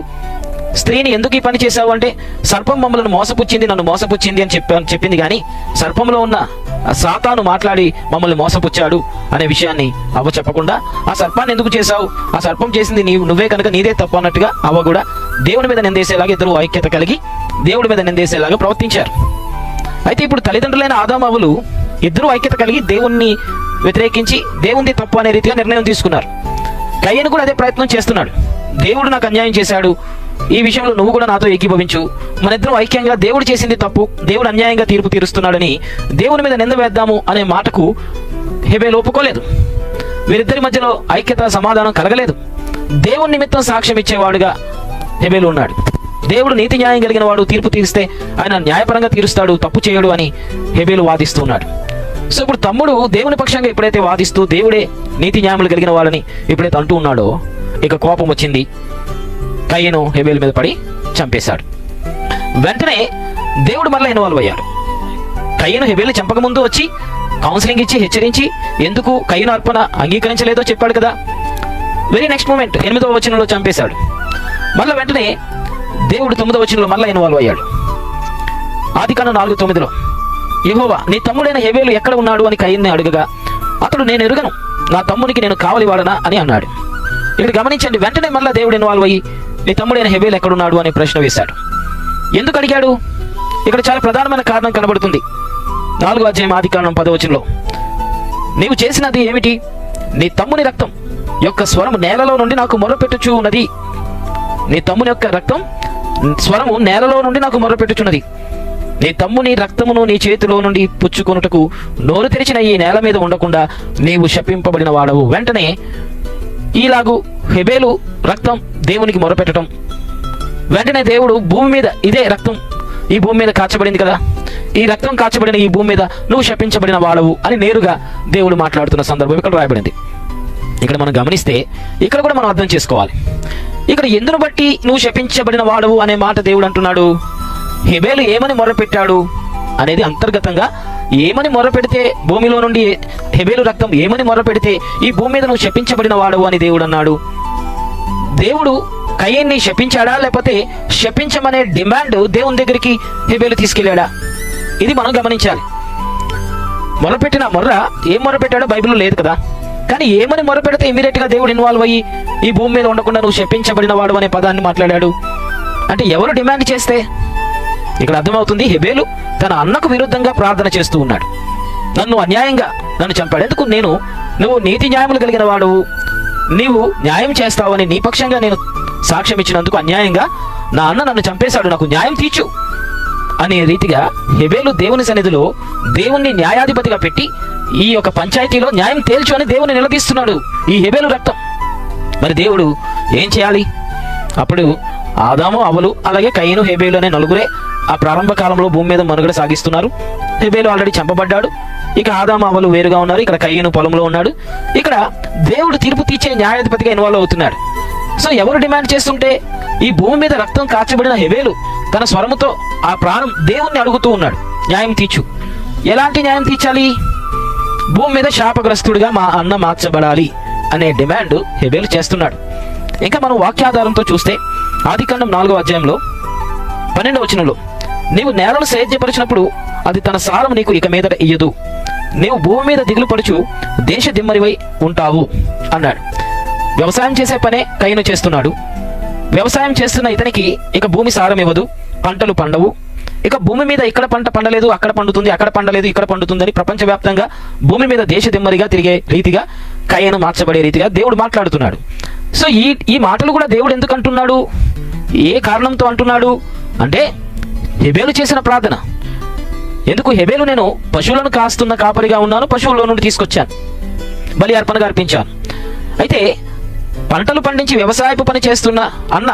స్త్రీని ఎందుకు ఈ పని చేశావు అంటే, సర్పం మమ్మల్ని మోసపుచ్చింది, నన్ను మోసపుచ్చింది అని చెప్పింది కానీ సర్పంలో ఉన్న సాతాను మాట్లాడి మమ్మల్ని మోసపుచ్చాడు అనే విషయాన్ని అవ్వ చెప్పకుండా, ఆ సర్పాన్ని ఎందుకు చేశావు, ఆ సర్పం చేసింది నువ్వే కనుక నీదే తప్పు అన్నట్టుగా అవ్వ కూడా దేవుడి మీద నిందేసేలాగా ఇద్దరు ఐక్యత కలిగి దేవుడి మీద నిందేసేలాగా ప్రవర్తించారు. అయితే ఇప్పుడు తల్లిదండ్రులైన ఆదాము అవ్వలు ఇద్దరు ఐక్యత కలిగి దేవుణ్ణి వ్యతిరేకించి దేవుని తప్పు అనే రీతిగా నిర్ణయం తీసుకున్నారు. కయీను కూడా అదే ప్రయత్నం చేస్తున్నాడు. దేవుడు నాకు అన్యాయం చేశాడు, ఈ విషయంలో నువ్వు కూడా నాతో ఏకీభవించు, మన ఇద్దరం ఐక్యంగా దేవుడు చేసింది తప్పు, దేవుడు అన్యాయంగా తీర్పు తీరుస్తున్నాడని దేవుని మీద నింద వేద్దాము అనే మాటకు హేబేలు ఒప్పుకోలేదు. వీరిద్దరి మధ్యలో ఐక్యత సమాధానం కలగలేదు. దేవుని నిమిత్తం సాక్ష్యం ఇచ్చేవాడుగా హేబేలు ఉన్నాడు. దేవుడు నీతి న్యాయం కలిగిన వాడు, తీర్పు తీరిస్తే ఆయన న్యాయపరంగా తీరుస్తాడు, తప్పు చేయడు అని హేబేలు వాదిస్తూ ఉన్నాడు. సో ఇప్పుడు తమ్ముడు దేవుని పక్షంగా ఎప్పుడైతే వాదిస్తూ దేవుడే నీతి న్యాయములు కలిగిన వాళ్ళని ఎప్పుడైతే అంటూ ఉన్నాడో, ఇక కోపం వచ్చింది, కయీను హేబేలు మీద పడి చంపేశాడు. వెంటనే దేవుడు మళ్ళీ ఇన్వాల్వ్ అయ్యాడు. కయీను హేబేలు చంపకముందు వచ్చి కౌన్సిలింగ్ ఇచ్చి హెచ్చరించి ఎందుకు కయీను అర్పణ అంగీకరించలేదో చెప్పాడు కదా. వెరీ నెక్స్ట్ మూమెంట్ 8వ వచనంలో చంపేశాడు. మళ్ళీ వెంటనే దేవుడు 9వ వచనంలో మళ్ళీ ఇన్వాల్వ్ అయ్యాడు. ఆదికాండం 4:9 యెహోవా నీ తమ్ముడైన హేబేలు ఎక్కడ ఉన్నాడు అని కయీనుని అడుగగా అతడు నేను ఎరుగను, నా తమ్మునికి నేను కావలి వాడనా అని అన్నాడు. ఇక్కడ గమనించండి, వెంటనే మళ్ళీ దేవుడు ఇన్వాల్వ్ అయ్యి నీ తమ్ముడైన హేబేలు ఎక్కడున్నాడు అని ప్రశ్న వేశాడు. ఎందుకు అడిగాడు? ఇక్కడ చాలా ప్రధానమైన కారణం కనబడుతుంది. 4వ అధ్యాయం ఆదికాండం 10వ వచనంలో, నీవు చేసినది ఏమిటి? నీ తమ్ముని రక్తం యొక్క స్వరము నేలలో నుండి నాకు మొరపెట్టుచు ఉన్నది. నీ తమ్ముని యొక్క రక్తం స్వరము నేలలో నుండి నాకు మొరపెట్టుచున్నది. నీ తమ్ముని రక్తమును నీ చేతిలో నుండి పుచ్చుకొనుటకు నోరు తెరిచిన ఈ నేల మీద ఉండకుండా నీవు శపింపబడిన వాడవు. వెంటనే ఈలాగు హేబేలు రక్తం దేవునికి మొరపెట్టడం, వెంటనే దేవుడు భూమి మీద ఇదే రక్తం ఈ భూమి మీద కాచబడింది కదా, ఈ రక్తం కాచబడిన ఈ భూమి మీద నువ్వు శపించబడిన వాడవు అని నేరుగా దేవుడు మాట్లాడుతున్న సందర్భం ఇక్కడ రాయబడింది. ఇక్కడ మనం గమనిస్తే ఇక్కడ కూడా మనం అర్థం చేసుకోవాలి. ఇక్కడ ఎందును బట్టి నువ్వు శపించబడిన వాడవు అనే మాట దేవుడు అంటున్నాడు. హేబేలు ఏమని మొరపెట్టాడు అనేది అంతర్గతంగా ఏమని మొరపెడితే భూమిలో నుండి హేబేలు రక్తం ఏమని మొరపెడితే ఈ భూమి మీద నువ్వు శపించబడిన వాడవు అని దేవుడు అన్నాడు. దేవుడు కయీన్ని శపించాడా, లేకపోతే శపించమనే డిమాండ్ దేవుని దగ్గరికి హేబేలు తీసుకెళ్ళాడా? ఇది మనం గమనించాలి. మొరపెట్టిన మొర్ర ఏం మొరపెట్టాడో బైబిల్లో లేదు కదా, కానీ ఏమని మొరపెడితే ఇమీడియట్ గా దేవుడు ఇన్వాల్వ్ అయ్యి ఈ భూమి మీద ఉండకుండా నువ్వు శపించబడిన వాడు అనే పదాన్ని మాట్లాడాడు అంటే ఎవరు డిమాండ్ చేస్తే? ఇక్కడ అర్థమవుతుంది, హేబేలు తన అన్నకు విరుద్ధంగా ప్రార్థన చేస్తూ ఉన్నాడు. నన్ను అన్యాయంగా నన్ను చంపాడు, ఎందుకు? నువ్వు నీతి న్యాయములు కలిగిన వాడు, నీవు న్యాయం చేస్తావని నీ పక్షంగా నేను సాక్ష్యం ఇచ్చినందుకు అన్యాయంగా నా అన్న నన్ను చంపేశాడు, నాకు న్యాయం తీర్చు అనే రీతిగా హేబేలు దేవుని సన్నిధిలో దేవుణ్ణి న్యాయాధిపతిగా పెట్టి ఈ యొక్క పంచాయతీలో న్యాయం తేల్చు అని దేవుని నిలదీస్తున్నాడు ఈ హేబేలు రక్తం. మరి దేవుడు ఏం చేయాలి? అప్పుడు ఆదాము అవ్వలు అలాగే కయీను హేబేలు అనే నలుగురే ఆ ప్రారంభ కాలంలో భూమి మీద మనుగడ సాగిస్తున్నారు. హేబేలు ఆల్రెడీ చంపబడ్డాడు, ఇక ఆదాము అవ్వలు వేరుగా ఉన్నారు, ఇక్కడ కయీను పొలంలో ఉన్నాడు. ఇక్కడ దేవుడు తీర్పు తీర్చే న్యాయాధిపతిగా ఇన్వాల్వ్ అవుతున్నాడు. సో ఎవరు డిమాండ్ చేస్తుంటే ఈ భూమి మీద రక్తం కాచబడిన హేబేలు తన స్వరముతో ఆ ప్రాణం దేవుణ్ణి అడుగుతూ ఉన్నాడు, న్యాయం తీర్చు. ఎలాంటి న్యాయం తీర్చాలి? భూమి మీద శాపగ్రస్తుడిగా మా అన్న మార్చబడాలి అనే డిమాండ్ హేబేలు చేస్తున్నాడు. ఇంకా మనం వాక్యాధారంతో చూస్తే ఆదికాండం 4వ అధ్యాయంలో 12వ వచనంలో, నీవు నేలను సేద్యపరిచినప్పుడు అది తన సారం నీకు ఇక మీదట ఇయ్యదు. నీవు భూమి మీద దిగులు పడుచు దేశ దిమ్మరివై ఉంటావు అన్నాడు. వ్యవసాయం చేసే పనే కయీను చేస్తున్నాడు. వ్యవసాయం చేస్తున్న ఇతనికి ఇక భూమి సారం ఇవ్వదు, పంటలు పండవు. ఇక భూమి మీద ఇక్కడ పంట పండలేదు, అక్కడ పండుతుంది, అక్కడ పండలేదు, ఇక్కడ పండుతుందని ప్రపంచవ్యాప్తంగా భూమి మీద దేశ దిమ్మరిగా తిరిగే రీతిగా కయీను మార్చబడే రీతిగా దేవుడు మాట్లాడుతున్నాడు. సో ఈ మాటలు కూడా దేవుడు ఎందుకు అంటున్నాడు, ఏ కారణంతో అంటున్నాడు అంటే హెబేలు చేసిన ప్రార్థన. ఎందుకు హెబేలు, నేను పశువులను కాస్తున్న కాపరిగా ఉన్నాను, పశువుల్లో నుండి తీసుకొచ్చాను, బలి అర్పణగా అర్పించాను. అయితే పంటలు పండించి వ్యవసాయపు పని చేస్తున్న అన్న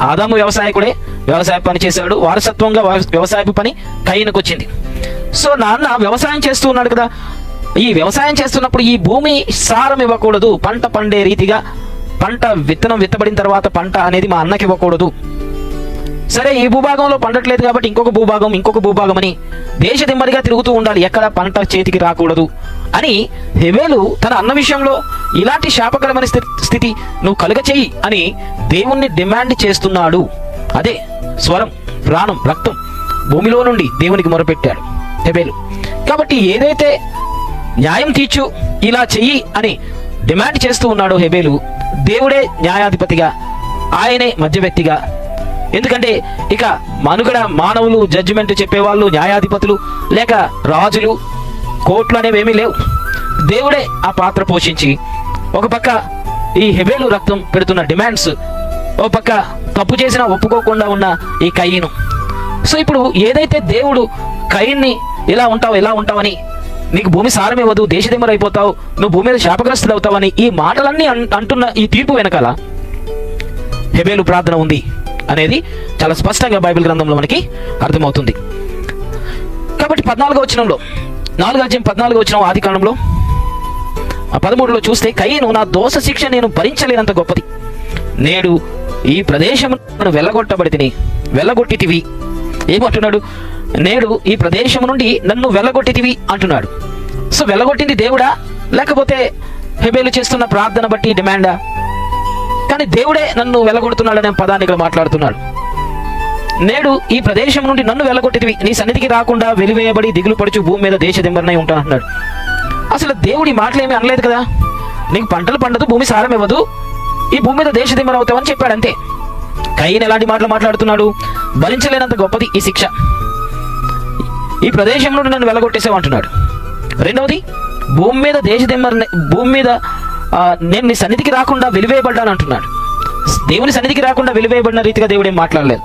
ఆదాము వ్యవసాయకుడే, వ్యవసాయ పని చేశాడు. వారసత్వంగా వ్యవసాయపు పని కయీనుకు వచ్చింది. సో నాన్న వ్యవసాయం చేస్తూ ఉన్నాడు కదా, ఈ వ్యవసాయం చేస్తున్నప్పుడు ఈ భూమి సారం ఇవ్వకూడదు, పంట పండే రీతిగా పంట విత్తనం విత్తబడిన తర్వాత పంట అనేది మా అన్నకి ఇవ్వకూడదు. సరే, ఈ భూభాగంలో పండట్లేదు కాబట్టి ఇంకొక భూభాగం అని దేశ దిమ్మరిగా తిరుగుతూ ఉండాలి, ఎక్కడ పంట చేతికి రాకూడదు అని హెబేలు తన అన్న విషయంలో ఇలాంటి శాపకరమైన స్థితి నువ్వు కలుగచేయి అని దేవుణ్ణి డిమాండ్ చేస్తున్నాడు. అదే స్వరం, ప్రాణం, రక్తం భూమిలో నుండి దేవునికి మొరపెట్టాడు హెబేలు. కాబట్టి ఏదైతే న్యాయం తీర్చు, ఇలా చెయ్యి అని డిమాండ్ చేస్తూ ఉన్నాడో హెబేలు, దేవుడే న్యాయాధిపతిగా, ఆయనే మధ్యవ్యక్తిగా. ఎందుకంటే ఇక మనుగడ మానవులు, జడ్జిమెంట్ చెప్పేవాళ్ళు, న్యాయాధిపతులు లేక రాజులు, కోర్టులు అనేవి ఏమీ లేవు. దేవుడే ఆ పాత్ర పోషించి ఒక పక్క ఈ హెబేలు రక్తం పెడుతున్న డిమాండ్స్, ఒక పక్క తప్పు చేసినా ఒప్పుకోకుండా ఉన్న ఈ కయీను. సో ఇప్పుడు ఏదైతే దేవుడు కయీన్ని ఇలా ఉంటావని, నీకు భూమి సారం ఇవ్వదు, దేశదిమ్మరు అయిపోతావు, నువ్వు భూమి మీద శాపగ్రస్తులు అవుతావని ఈ మాటలన్నీ అంటున్న ఈ తీర్పు వెనకాల హెబేలు ప్రార్థన ఉంది అనేది చాలా స్పష్టంగా బైబిల్ గ్రంథంలో మనకి అర్థమవుతుంది. కాబట్టి 14వ వచనంలో, 4వ అధ్యాయం 14వ వచనం ఆది కాండంలో 13లో చూస్తే, కయీను, నా దోష శిక్ష నేను భరించలేనంత గొప్పది, నేడు ఈ ప్రదేశమును వెళ్ళగొట్టితివి. ఏమంటున్నాడు? నేడు ఈ ప్రదేశం నుండి నన్ను వెళ్ళగొట్టితివి అంటున్నాడు. సో వెళ్ళగొట్టింది దేవుడా, లేకపోతే హెబేలు చేస్తున్న ప్రార్థన బట్టి డిమాండా? కానీ దేవుడే నన్ను వెళ్ళగొడుతున్నాడనే పదాన్ని ఇక్కడ మాట్లాడుతున్నాడు. నేడు ఈ ప్రదేశం నుండి నన్ను వెళ్ళగొట్టితివి, నీ సన్నిధికి రాకుండా వెలివేయబడి దిగులు పడుచు భూమి మీద దేశ దిమ్మరినై ఉంటాను అన్నాడు. అసలు దేవుడి మాటలు ఏమీ అనలేదు కదా, నీకు పంటలు పండదు, భూమి సారం ఇవ్వదు, ఈ భూమి మీద దేశ దిమ్మరి అవుతావని చెప్పాడు అంతే. కయీను ఎలాంటి మాటలు మాట్లాడుతున్నాడు? భరించలేనంత గొప్పది ఈ శిక్ష, ఈ ప్రదేశం నుండి నన్ను వెళ్ళగొట్టేసావు అంటున్నాడు. రెండవది, భూమి మీద దేశ దిమ్మరిని, భూమి మీద నేను నీ సన్నిధికి రాకుండా వెలివేయబడ్డాను అంటున్నాడు. దేవుని సన్నిధికి రాకుండా వెలివేయబడిన రీతిగా దేవుడు ఏం మాట్లాడలేదు.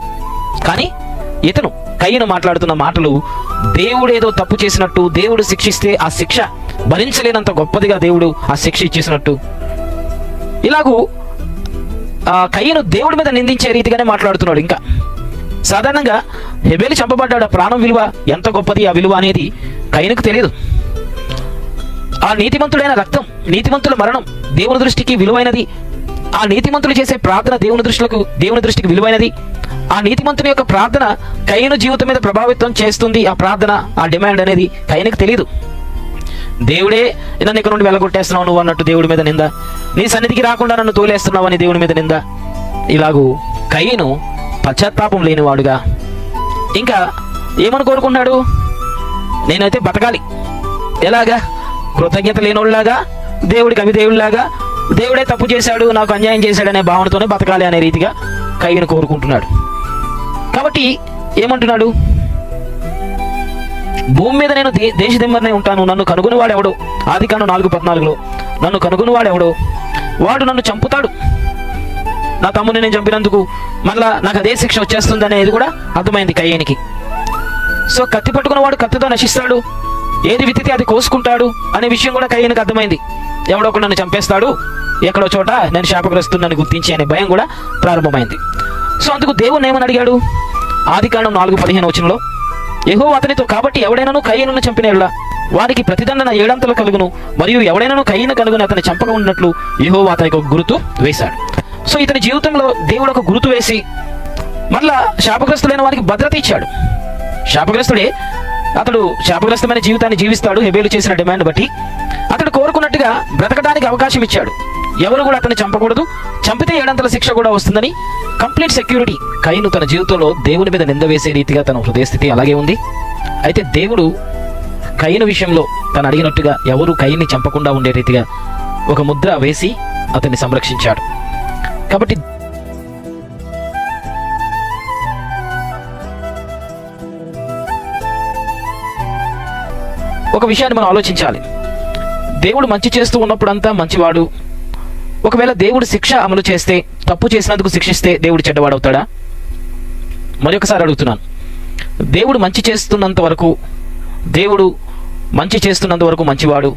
కానీ ఇతను కయీను మాట్లాడుతున్న మాటలు దేవుడేదో తప్పు చేసినట్టు, దేవుడు శిక్షిస్తే ఆ శిక్ష భరించలేనంత గొప్పదిగా దేవుడు ఆ శిక్ష ఇచ్చేసినట్టు, ఇలాగూ కయీను దేవుడి మీద నిందించే రీతిగానే మాట్లాడుతున్నాడు. ఇంకా సాధారణంగా హెబేలు చంపబడ్డాడు, ఆ ప్రాణం విలువ ఎంత గొప్పది, ఆ విలువ అనేది కయీనుకు తెలియదు. ఆ నీతిమంతుడైన రక్తం, నీతిమంతుల మరణం దేవుని దృష్టికి విలువైనది. ఆ నీతిమంతులు చేసే ప్రార్థన దేవుని దృష్టికి విలువైనది. ఆ నీతిమంతుని యొక్క ప్రార్థన కయీను జీవితం మీద ప్రభావితం చేస్తుంది. ఆ ప్రార్థన, ఆ డిమాండ్ అనేది కయీనుకు తెలియదు. దేవుడే నన్ను ఇక్కడ నుండి వెళ్ళగొట్టేస్తున్నావు నువ్వు అన్నట్టు దేవుడి మీద నింద, నీ సన్నిధికి రాకుండా నన్ను తోలేస్తున్నావు అని దేవుడి మీద నింద. ఇలాగూ కయీను పశ్చాత్తాపం లేనివాడుగా ఇంకా ఏమని కోరుకున్నాడు? నేనైతే బతకాలి, ఎలాగా? కృతజ్ఞత లేనోళ్ళలాగా, దేవుడికి అవిధేయుడిలాగా, దేవుడే తప్పు చేశాడు, నాకు అన్యాయం చేశాడనే భావనతోనే బతకాలి అనే రీతిగా కయీను కోరుకుంటున్నాడు. కాబట్టి ఏమంటున్నాడు? భూమి మీద నేను దేశ దిమ్మరినే ఉంటాను, నన్ను కనుగొనివాడెవడో, ఆది కాండం 4:14లో, నన్ను కనుగొనివాడెవడో వాడు నన్ను చంపుతాడు, నా తమ్ముని నేను చంపినందుకు మళ్ళా నాకు అదే శిక్ష వచ్చేస్తుంది అనేది కూడా అర్థమైంది కయీనుకి. సో కత్తి పట్టుకున్న వాడు కత్తితో నశిస్తాడు, ఏది విత్తితే అది కోసుకుంటాడు అనే విషయం కూడా కయీనుకి అర్థమైంది. ఎవడో ఒకడు నన్ను చంపేస్తాడు, ఎక్కడో చోట నేను శాపగ్రస్తున్నాను గుర్తించి అనే భయం కూడా ప్రారంభమైంది. సో అందుకు దేవుని ఏమని అడిగాడు? ఆది కాండం 4:15 వచనంలో, యెహోవా అతనితో, కాబట్టి ఎవడైనాను కయీనును చంపినట్లా వారికి ప్రతిదండన 7 అంతలు కలుగును, మరియు ఎవడైనాను కయీను కనుగొని అతని చంపక ఉన్నట్లు యెహోవా అతనికి ఒక గుర్తు వేశాడు. సో ఇతని జీవితంలో దేవుడు ఒక గుర్తు వేసి మళ్ళా శాపగ్రస్తులైన వారికి భద్రత ఇచ్చాడు. శాపగ్రస్తుడే అతడు శాపగ్రస్తమైన జీవితాన్ని జీవిస్తాడు. హెబేలు చేసిన డిమాండ్ బట్టి అతడు కోరుకున్నట్టుగా బ్రతకడానికి అవకాశం ఇచ్చాడు. ఎవరు కూడా అతన్ని చంపకూడదు, చంపితే 7 అంతల శిక్ష కూడా వస్తుందని కంప్లీట్ సెక్యూరిటీ. కయీను తన జీవితంలో దేవుని మీద నింద వేసే రీతిగా తన హృదయ స్థితి అలాగే ఉంది. అయితే దేవుడు కయీను విషయంలో తను అడిగినట్టుగా ఎవరు కయీన్ని చంపకుండా ఉండే రీతిగా ఒక ముద్ర వేసి అతన్ని సంరక్షించాడు. కాబట్టి ఒక విషయాన్ని మనం ఆలోచించాలి. దేవుడు మంచి చేస్తూ ఉన్నప్పుడంతా మంచివాడు. ఒకవేళ దేవుడు శిక్ష అమలు చేస్తే, తప్పు చేసినందుకు శిక్షిస్తే దేవుడు చెడ్డవాడవుతాడా? మరొకసారి అడుగుతున్నాను. దేవుడు మంచి చేస్తున్నంత వరకు, దేవుడు మంచి చేస్తున్నంత వరకు మంచివాడు.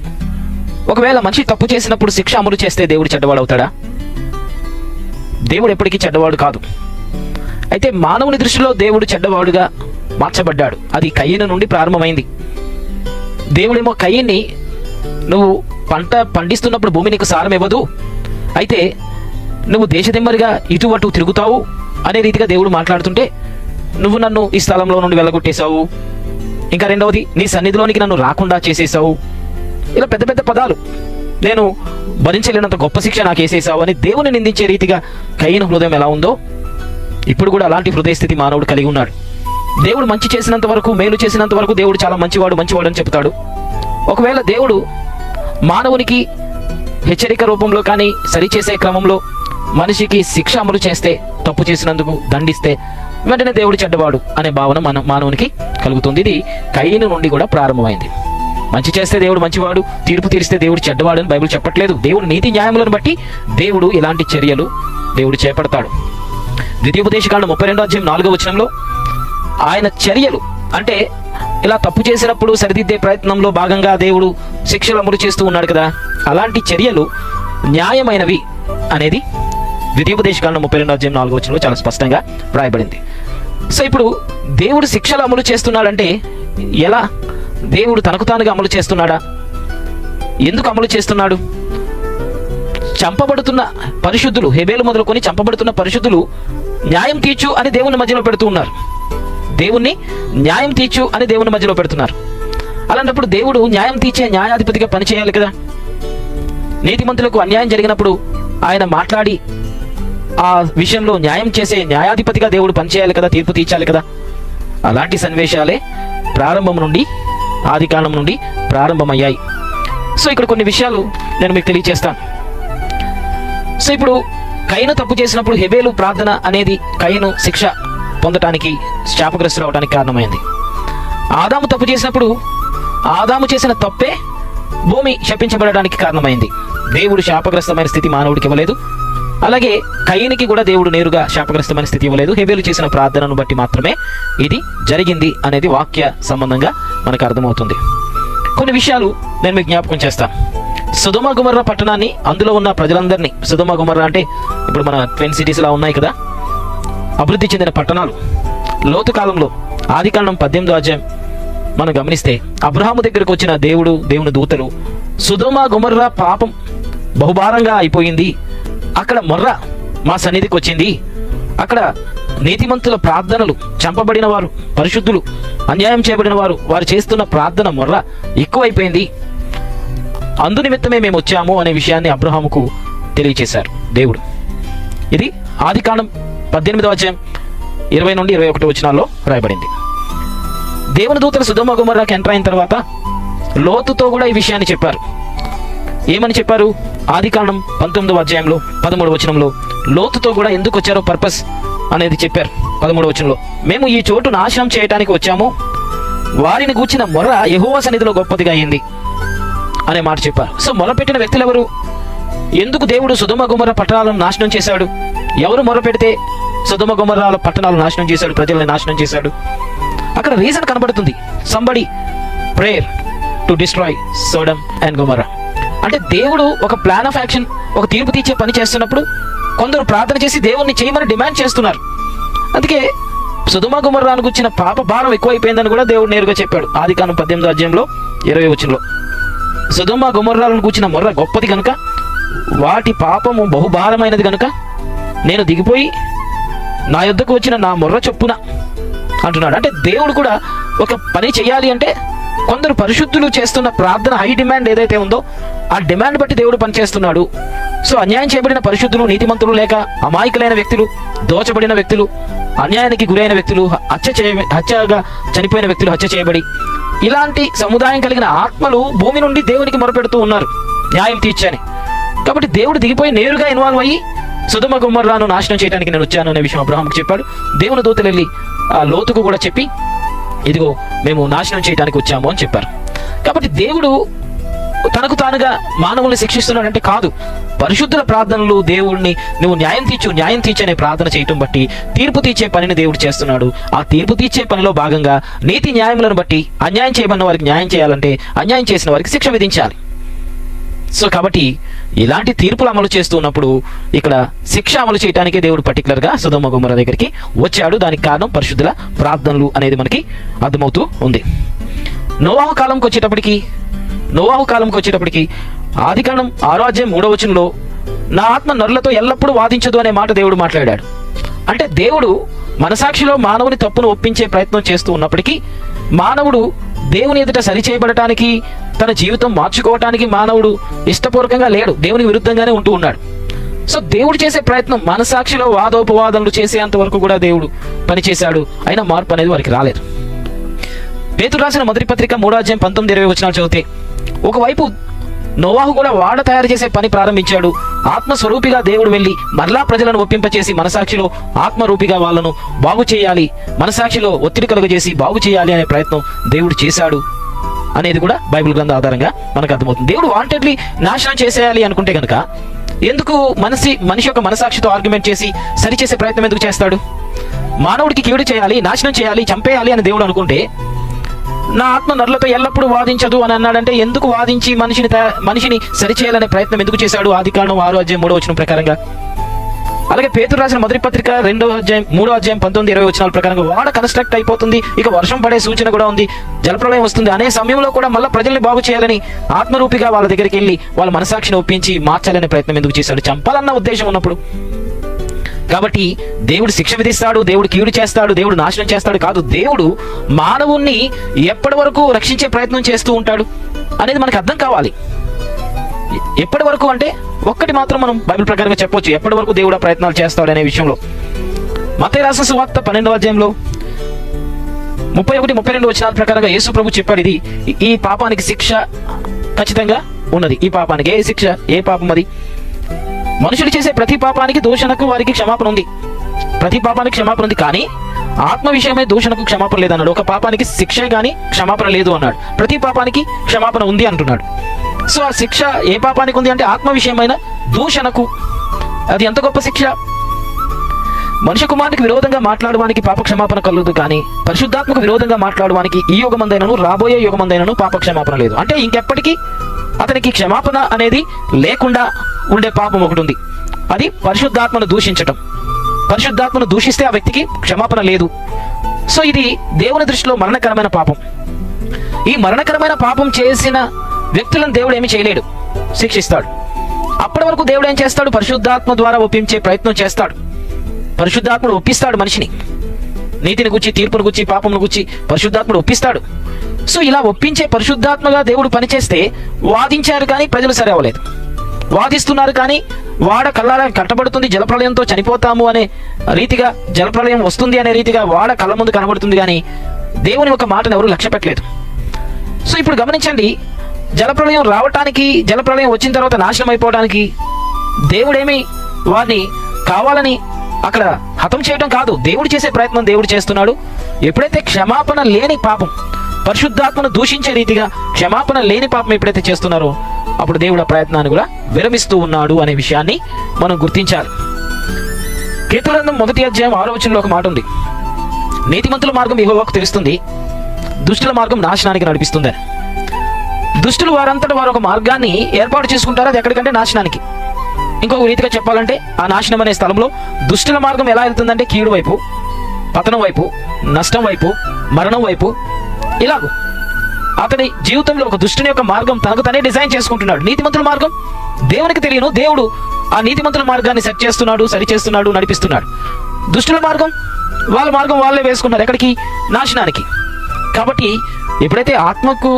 ఒకవేళ మనిషి తప్పు చేసినప్పుడు శిక్ష అమలు చేస్తే దేవుడు చెడ్డవాడవుతాడా? దేవుడు ఎప్పటికీ చెడ్డవాడు కాదు. అయితే మానవుని దృష్టిలో దేవుడు చెడ్డవాడుగా మార్చబడ్డాడు. అది కయీను నుండి ప్రారంభమైంది. దేవుడేమో కయీన్ని, నువ్వు పంట పండిస్తున్నప్పుడు భూమి నీకు సారం ఇవ్వదు, అయితే నువ్వు దేశదిమ్మరిగా ఇటు అటు తిరుగుతావు అనే రీతిగా దేవుడు మాట్లాడుతుంటే, నువ్వు నన్ను ఈ స్థలంలో నుండి వెళ్ళగొట్టేశావు, ఇంకా రెండవది నీ సన్నిధిలోనికి నన్ను రాకుండా చేసేసావు, ఇలా పెద్ద పెద్ద పదాలు, నేను భరించలేనంత గొప్ప శిక్ష నాకు వేసేసావు అని దేవుని నిందించే రీతిగా కయీను హృదయం ఎలా ఉందో, ఇప్పుడు కూడా అలాంటి హృదయ స్థితి మానవుడు కలిగి ఉన్నాడు. దేవుడు మంచి చేసినంత వరకు, మేలు చేసినంత వరకు దేవుడు చాలా మంచివాడు అని చెప్తాడు. ఒకవేళ దేవుడు మానవునికి హెచ్చరిక రూపంలో కానీ సరిచేసే క్రమంలో మనిషికి శిక్ష అమలు చేస్తే, తప్పు చేసినందుకు దండిస్తే, వెంటనే దేవుడు చెడ్డవాడు అనే భావన మానవునికి కలుగుతుంది. ఇది కయీను నుండి కూడా ప్రారంభమైంది. మంచి చేస్తే దేవుడు మంచివాడు, తీర్పు తీరిస్తే దేవుడు చెడ్డవాడు అని బైబిల్ చెప్పట్లేదు. దేవుడు నీతి న్యాయములను బట్టి దేవుడు ఇలాంటి చర్యలు దేవుడు చేపడతాడు. ద్వితీయోపదేశకాండం 32:4 ఆయన చర్యలు అంటే ఇలా తప్పు చేసినప్పుడు సరిదిద్దే ప్రయత్నంలో భాగంగా దేవుడు శిక్షలు అమలు చేస్తూ ఉన్నాడు కదా, అలాంటి చర్యలు న్యాయమైనవి అనేది ద్వితీయోపదేశకాండం 32:4 చాలా స్పష్టంగా రాయబడింది. సో ఇప్పుడు దేవుడు శిక్షలు అమలు చేస్తున్నాడంటే ఎలా? దేవుడు తనకు తానుగా అమలు చేస్తున్నాడా? ఎందుకు అమలు చేస్తున్నాడు? చంపబడుతున్న పరిశుద్ధులు, హెబేలు మొదలుకొని చంపబడుతున్న పరిశుద్ధులు న్యాయం తీర్చు అని దేవుని మధ్యలో పెడుతూ ఉన్నారు. దేవుణ్ణి న్యాయం తీర్చు అని దేవుని మధ్యలో పెడుతున్నారు. అలాంటప్పుడు దేవుడు న్యాయం తీర్చే న్యాయాధిపతిగా పనిచేయాలి కదా. నీతిమంతులకు అన్యాయం జరిగినప్పుడు ఆయన మాట్లాడి ఆ విషయంలో న్యాయం చేసే న్యాయాధిపతిగా దేవుడు పనిచేయాలి కదా, తీర్పు తీర్చాలి కదా. అలాంటి సన్నివేశాలే ప్రారంభం నుండి, ఆది కాలం నుండి ప్రారంభమయ్యాయి. సో ఇక్కడ కొన్ని విషయాలు నేను మీకు తెలియజేస్తాను. సో ఇప్పుడు కయీను తప్పు చేసినప్పుడు హెబేలు ప్రార్థన అనేది కయీను శిక్ష పొందటానికి, శాపగ్రస్తులు అవడానికి కారణమైంది. ఆదాము తప్పు చేసినప్పుడు ఆదాము చేసిన తప్పే భూమి శపించబడడానికి కారణమైంది. దేవుడు శాపగ్రస్తమైన స్థితి మానవుడికి ఇవ్వలేదు. అలాగే కయీనుకి కూడా దేవుడు నేరుగా శాపగ్రస్తమైన స్థితి ఇవ్వలేదు. హెబేలు చేసిన ప్రార్థనను బట్టి మాత్రమే ఇది జరిగింది అనేది వాక్య సంబంధంగా మనకు అర్థమవుతుంది. కొన్ని విషయాలు నేను మీకు జ్ఞాపకం చేస్తాను. సొదొమ గొమొర్రా పట్టణాన్ని, అందులో ఉన్న ప్రజలందరినీ, సొదొమ గొమొర్రా అంటే ఇప్పుడు మన ట్విన్ సిటీస్ లా ఉన్నాయి కదా, అభివృద్ధి చెందిన పట్టణాలు. లోతు కాలంలో ఆదికాండం 18 మనం గమనిస్తే అబ్రహాము దగ్గరకు వచ్చిన దేవుని దూతలు, సొదొమ గొమొర్రా పాపం బహుభారంగా అయిపోయింది, అక్కడ మొర్ర మా సన్నిధికి వచ్చింది, అక్కడ నీతిమంతుల ప్రార్థనలు, చంపబడిన వారు, పరిశుద్ధులు, అన్యాయం చేయబడిన వారు చేస్తున్న ప్రార్థన మొర్ర ఎక్కువైపోయింది, అందునిమిత్తమే మేము వచ్చాము అనే విషయాన్ని అబ్రహాముకు తెలియచేశారు దేవుడు. ఇది ఆదికాండం 18:20-21 రాయబడింది. దేవుని దూతలు సొదొమ గొమొర్రాకి ఎంటర్ అయిన తర్వాత లోతుతో కూడా ఈ విషయాన్ని చెప్పారు. ఏమని చెప్పారు? ఆదికాండం 19:13 లోతుతో కూడా ఎందుకు వచ్చారో పర్పస్ అనేది చెప్పారు. 13 మేము ఈ చోటు నాశనం చేయడానికి వచ్చాము, వారిని గూర్చిన మొర్ర యెహోవా సన్నిధిలో గొప్పదిగా అయింది అనే మాట చెప్పారు. సో మొరపెట్టిన వ్యక్తులు ఎవరు? ఎందుకు దేవుడు సొదొమ గొమొర్రా పట్టణాలను నాశనం చేశాడు? ఎవరు మొరపెడితే సొదొమ గొమొర్రాల పట్టణాలు నాశనం చేశాడు, ప్రజల్ని నాశనం చేశాడు? అక్కడ రీజన్ కనబడుతుంది. Somebody prayer to destroy Sodom and Gomorrah. అంటే దేవుడు ఒక ప్లాన్ ఆఫ్ యాక్షన్, ఒక తీర్పు తీర్చే పని చేస్తున్నప్పుడు కొందరు ప్రార్థన చేసి దేవుణ్ణి చేయమని డిమాండ్ చేస్తున్నారు. అందుకే సొదొమ గొమొర్రాను గురించిన పాప భారం ఎక్కువైపోయిందని కూడా దేవుడు నేరుగా చెప్పాడు. ఆదికాండం 18:20 సొదొమ గొమొర్రాలను గురించిన మొర్ర గొప్పది కనుక, వాటి పాపము బహుభారమైనది కనుక నేను దిగిపోయి నా యొద్దకు వచ్చిన నా మొర్ర చొప్పున అంటున్నాడు. అంటే దేవుడు కూడా ఒక పని చేయాలి అంటే కొందరు పరిశుద్ధులు చేస్తున్న ప్రార్థన హై డిమాండ్ ఏదైతే ఉందో ఆ డిమాండ్ బట్టి దేవుడు పనిచేస్తున్నాడు. సో అన్యాయం చేయబడిన పరిశుద్ధులు, నీతిమంతులు లేక అమాయకులైన వ్యక్తులు, దోచబడిన వ్యక్తులు, అన్యాయానికి గురైన వ్యక్తులు, హత్యగా చనిపోయిన వ్యక్తులు, హత్య చేయబడి ఇలాంటి సముదాయం కలిగిన ఆత్మలు భూమి నుండి దేవునికి మొరపెడుతూ ఉన్నారు న్యాయం తీర్చని. కాబట్టి దేవుడు దిగిపోయి నేరుగా ఇన్వాల్వ్ అయ్యి సొదొమ గొమొర్రాను నాశనం చేయడానికి నేను వచ్చాను అనే విషయం అబ్రహాంకి చెప్పాడు. దేవుని దూతలు వెళ్ళి ఆ లోతుకు కూడా చెప్పి ఇదిగో మేము నాశనం చేయడానికి వచ్చాము అని చెప్పారు. కాబట్టి దేవుడు తనకు తానుగా మానవుల్ని శిక్షిస్తున్నాడంటే కాదు. పరిశుద్ధుల ప్రార్థనలు దేవుడిని నువ్వు న్యాయం తీర్చు అనే ప్రార్థన చేయటం బట్టి తీర్పు తీర్చే పనిని దేవుడు చేస్తున్నాడు. ఆ తీర్పు తీర్చే పనిలో భాగంగా నీతి న్యాయములను బట్టి అన్యాయం చేయబడిన వారికి న్యాయం చేయాలంటే అన్యాయం చేసిన వారికి శిక్ష విధించాలి. సో కాబట్టి ఇలాంటి తీర్పులు అమలు చేస్తూ ఉన్నప్పుడు ఇక్కడ శిక్ష అమలు చేయడానికే దేవుడు పర్టికులర్గా సొదొమ గొమొర్రా దగ్గరికి వచ్చాడు. దానికి కారణం పరిశుద్ధుల ప్రార్థనలు అనేది మనకి అర్థమవుతూ ఉంది. నోవాహు కాలంకి వచ్చేటప్పటికి ఆదికాండం 6:3 నా ఆత్మ నరులతో ఎల్లప్పుడూ వాదించదు అనే మాట దేవుడు మాట్లాడాడు. అంటే దేవుడు మనసాక్షిలో మానవుని తప్పును ఒప్పించే ప్రయత్నం చేస్తూ ఉన్నప్పటికీ మానవుడు దేవుని ఎదుట సరిచేయబడటానికి, తన జీవితం మార్చుకోవటానికి మానవుడు ఇష్టపూర్వకంగా లేడు, దేవునికి విరుద్ధంగానే ఉంటూ ఉన్నాడు. సో దేవుడు చేసే ప్రయత్నం మనసాక్షిలో వాదోపవాదనలు చేసేంత వరకు కూడా దేవుడు పనిచేశాడు. అయినా మార్పు అనేది వారికి రాలేదు. పేతురు రాసిన మొదటి పత్రిక 3:19-20 చదివితే ఒకవైపు నోవాహు కూడా వాడ తయారు చేసే పని ప్రారంభించాడు. ఆత్మస్వరూపిగా దేవుడు వెళ్ళి మరలా ప్రజలను ఒప్పింపచేసి మనసాక్షిలో ఆత్మరూపిగా వాళ్ళను బాగు చేయాలి, మనసాక్షిలో ఒత్తిడి కలుగజేసి బాగు చేయాలి అనే ప్రయత్నం దేవుడు చేశాడు అనేది కూడా బైబిల్ గ్రంథ ఆధారంగా మనకు అర్థమవుతుంది. దేవుడు వాంటెడ్లీ నాశనం చేసేయాలి అనుకుంటే కనుక ఎందుకు మనిషి యొక్క మనసాక్షితో ఆర్గ్యుమెంట్ చేసి సరిచేసే ప్రయత్నం ఎందుకు చేస్తాడు? మానవుడికి కీడు చేయాలి, నాశనం చేయాలి, చంపేయాలి అని దేవుడు అనుకుంటే నా ఆత్మ నరులతో ఎల్లప్పుడూ వాదించదు అని అన్నాడంటే ఎందుకు వాదించి మనిషిని సరిచేయాలనే ప్రయత్నం ఎందుకు చేశాడు? ఆదికాండం 6:3 ప్రకారంగా. అలాగే పేతురు రాసిన మొదటి పత్రిక 3:19-20 ప్రకారంగా వాడ కన్స్ట్రక్ట్ అయిపోతుంది, ఇక వర్షం పడే సూచన కూడా ఉంది, జలప్రలయం వస్తుంది అనే సమయంలో కూడా మళ్ళీ ప్రజల్ని బాగు చేయాలని ఆత్మరూపిగా వాళ్ళ దగ్గరికి వెళ్ళి వాళ్ళ మనసాక్షిని ఒప్పించి మార్చాలనే ప్రయత్నం ఎందుకు చేశాడు? చంపాలన్న ఉద్దేశం ఉన్నప్పుడు. కాబట్టి దేవుడు శిక్ష విధిస్తాడు, దేవుడు కీడు చేస్తాడు, దేవుడు నాశనం చేస్తాడు కాదు. దేవుడు మానవుణ్ణి ఎప్పటి వరకు రక్షించే ప్రయత్నం చేస్తూ ఉంటాడు అనేది మనకు అర్థం కావాలి. ఎప్పటి వరకు అంటే ఒక్కటి మాత్రం మనం బైబిల్ ప్రకారంగా చెప్పొచ్చు ఎప్పటి వరకు దేవుడు ప్రయత్నాలు చేస్తాడు అనే విషయంలో. మత్తయి రాసిన సువార్త 12:31-32 ప్రకారంగా యేసు ప్రభు చెప్పాడు, ఈ పాపానికి శిక్ష ఖచ్చితంగా ఉన్నది. ఈ పాపానికి ఏ శిక్ష, ఏ పాపం అది? మనుషులు చేసే ప్రతి పాపానికి దూషణకు వారికి క్షమాపణ ఉంది, ప్రతి పాపానికి క్షమాపణ ఉంది. కానీ ఆత్మ విషయమే దూషణకు క్షమాపణ లేదన్నాడు. ఒక పాపానికి శిక్ష కానీ క్షమాపణ లేదు అన్నాడు. ప్రతి పాపానికి క్షమాపణ ఉంది అంటున్నాడు. సో ఆ శిక్ష ఏ పాపానికి ఉంది అంటే ఆత్మ విషయమైన దూషణకు. అది ఎంత గొప్ప శిక్ష! మనుష్య కుమారునికి విరోధంగా మాట్లాడడానికి పాప క్షమాపణ కలదు, కానీ పరిశుద్ధాత్మకు విరోధంగా మాట్లాడడానికి ఈ యుగమందైనను రాబోయే యుగమందైనను పాప క్షమాపణ లేదు. అంటే ఇంకెప్పటికీ అతనికి క్షమాపణ అనేది లేకుండా ఉండే పాపం ఒకటి ఉంది, అది పరిశుద్ధాత్మను దూషించటం. పరిశుద్ధాత్మను దూషిస్తే ఆ వ్యక్తికి క్షమాపణ లేదు. సో ఇది దేవుని దృష్టిలో మరణకరమైన పాపం. ఈ మరణకరమైన పాపం చేసిన వ్యక్తులను దేవుడు ఏమి చేయలేడు, శిక్షిస్తాడు. అప్పటి వరకు దేవుడు ఏం చేస్తాడు? పరిశుద్ధాత్మ ద్వారా ఒప్పించే ప్రయత్నం చేస్తాడు. పరిశుద్ధాత్ముడు ఒప్పిస్తాడు మనిషిని, నీతిని గుచ్చి, తీర్పును గుచ్చి, పాపమును గుచ్చి పరిశుద్ధాత్ముడు ఒప్పిస్తాడు. సో ఇలా ఒప్పించే పరిశుద్ధాత్మగా దేవుడు పనిచేస్తే వాదించారు కానీ ప్రజలు సరే అవ్వలేదు, వాదిస్తున్నారు కానీ వాడ కళ్ళారా కట్టబడుతుంది, జలప్రలయంతో చనిపోతాము అనే రీతిగా, జలప్రలయం వస్తుంది అనే రీతిగా వాడ కళ్ళ ముందు కనబడుతుంది, కానీ దేవుని ఒక మాటను ఎవరు లక్ష్య పెట్టలేదు. సో ఇప్పుడు గమనించండి, జలప్రలయం రావటానికి, జలప్రలయం వచ్చిన తర్వాత నాశనం అయిపోవడానికి దేవుడేమి వారిని కావాలని అక్కడ హతం చేయడం కాదు, దేవుడు చేసే ప్రయత్నం దేవుడు చేస్తున్నాడు. ఎప్పుడైతే క్షమాపణ లేని పాపం, పరిశుద్ధాత్మను దూషించే రీతిగా క్షమాపణ లేని పాపం ఎప్పుడైతే చేస్తున్నారో అప్పుడు దేవుడు ఆ ప్రయత్నాన్ని కూడా విరమిస్తూ ఉన్నాడు అనే విషయాన్ని మనం గుర్తించాలి. కీర్తనగ్రంథం 1:6 ఒక మాట ఉంది, నీతిమంతుల మార్గం యెహోవాకు తెలుస్తుంది, దుష్టుల మార్గం నాశనానికి నడిపిస్తుంది. దుష్టులు వారంతటా వారు ఒక మార్గాన్ని ఏర్పాటు చేసుకుంటారు, అది ఎక్కడికంటే నాశనానికి. ఇంకొక రీతిగా చెప్పాలంటే ఆ నాశనం అనే స్థలంలో దుష్టుల మార్గం ఎలా వెళ్తుందంటే కీడు వైపు, పతనం వైపు, నష్టం వైపు, మరణం వైపు. ఇలాగూ అతని జీవితంలో ఒక దుష్టుని యొక్క మార్గం తనకు తనే డిజైన్ చేసుకుంటున్నాడు. నీతిమంతుల మార్గం దేవునికి తెలియను, దేవుడు ఆ నీతిమంతుల మార్గాన్ని సెట్ చేస్తున్నాడు, సరి చేస్తున్నాడు, నడిపిస్తున్నాడు. దుష్టుల మార్గం వాళ్ళే వేసుకున్నారు, ఎక్కడికి? నాశనానికి. కాబట్టి ఎప్పుడైతే ఆత్మకు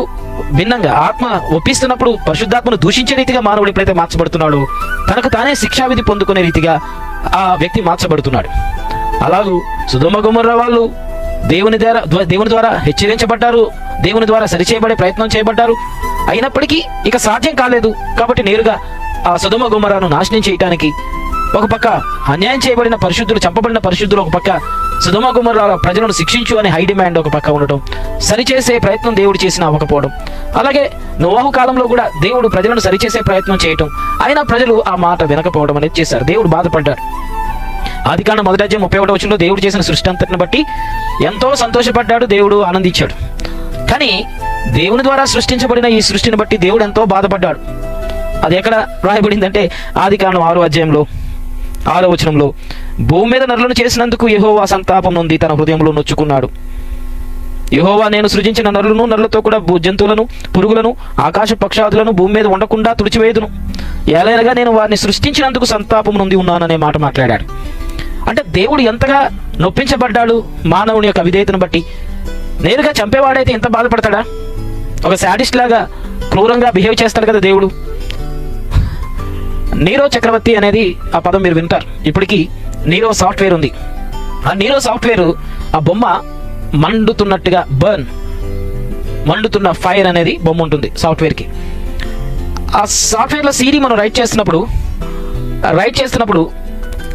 భిన్నంగా ఆత్మ ఒప్పిస్తున్నప్పుడు పరిశుద్ధాత్మను దూషించే రీతిగా మానవుడు ఎప్పుడైతే మార్చబడుతున్నాడో తనకు తానే శిక్షావిధి పొందుకునే రీతిగా ఆ వ్యక్తి మార్చబడుతున్నాడు. అలాగూ సొదొమ గొమొర్రా వాళ్ళు దేవుని ద్వారా హెచ్చరించబడ్డారు, దేవుని ద్వారా సరిచేయబడే ప్రయత్నం చేయబడ్డారు. అయినప్పటికీ ఇక సాధ్యం కాలేదు. కాబట్టి నేరుగా ఆ సొదొమ గొమొర్రాను నాశనం చేయడానికి ఒక పక్క అన్యాయం చేయబడిన పరిశుద్ధులు, చంపబడిన పరిశుద్ధులు ఒక పక్క, సొదొమ గొమొర్రా ప్రజలను శిక్షించు అని హై డిమాండ్ ఒక పక్క ఉండటం, సరిచేసే ప్రయత్నం దేవుడు చేసిన అవ్వకపోవడం. అలాగే నోవాహు కాలంలో కూడా దేవుడు ప్రజలను సరిచేసే ప్రయత్నం చేయటం, అయినా ప్రజలు ఆ మాట వినకపోవడం అనేది చేశారు. దేవుడు బాధపడ్డాడు. ఆదికాండం 1:31 దేవుడు చేసిన సృష్టి అంతటిని బట్టి ఎంతో సంతోషపడ్డాడు, దేవుడు ఆనందించాడు. కానీ దేవుని ద్వారా సృష్టించబడిన ఈ సృష్టిని బట్టి దేవుడు ఎంతో బాధపడ్డాడు. అది ఎక్కడ రాయబడిందంటే ఆదికాండం 6:6 భూమి మీద నరులను చేసినందుకు యెహోవా సంతాపం నొంది తన హృదయంలో నొచ్చుకున్నాడు. యెహోవా నేను సృజించిన నరులను, నరులతో కూడా జంతువులను, పురుగులను, ఆకాశ పక్షాదులను భూమి మీద ఉండకుండా తుడిచివేదును. ఎలాగనగా నేను వారిని సృష్టించినందుకు సంతాపం నొంది ఉన్నాననే మాట మాట్లాడాడు. అంటే దేవుడు ఎంతగా నొప్పించబడ్డాడు మానవుని యొక్క విధేయతను బట్టి. నేరుగా చంపేవాడైతే ఎంత బాధపడతాడా? ఒక శాడిస్ట్ లాగా క్రూరంగా బిహేవ్ చేస్తాడు కదా దేవుడు. నీరో చక్రవర్తి అనేది ఆ పదం మీరు వింటారు. ఇప్పటికీ నీరో సాఫ్ట్వేర్ ఉంది. ఆ నీరో సాఫ్ట్వేర్ ఆ బొమ్మ మండుతున్నట్టుగా మండుతున్న ఫైర్ అనేది బొమ్మ ఉంటుంది సాఫ్ట్వేర్కి. ఆ సాఫ్ట్వేర్లో సీడీ మనం రైట్ చేస్తున్నప్పుడు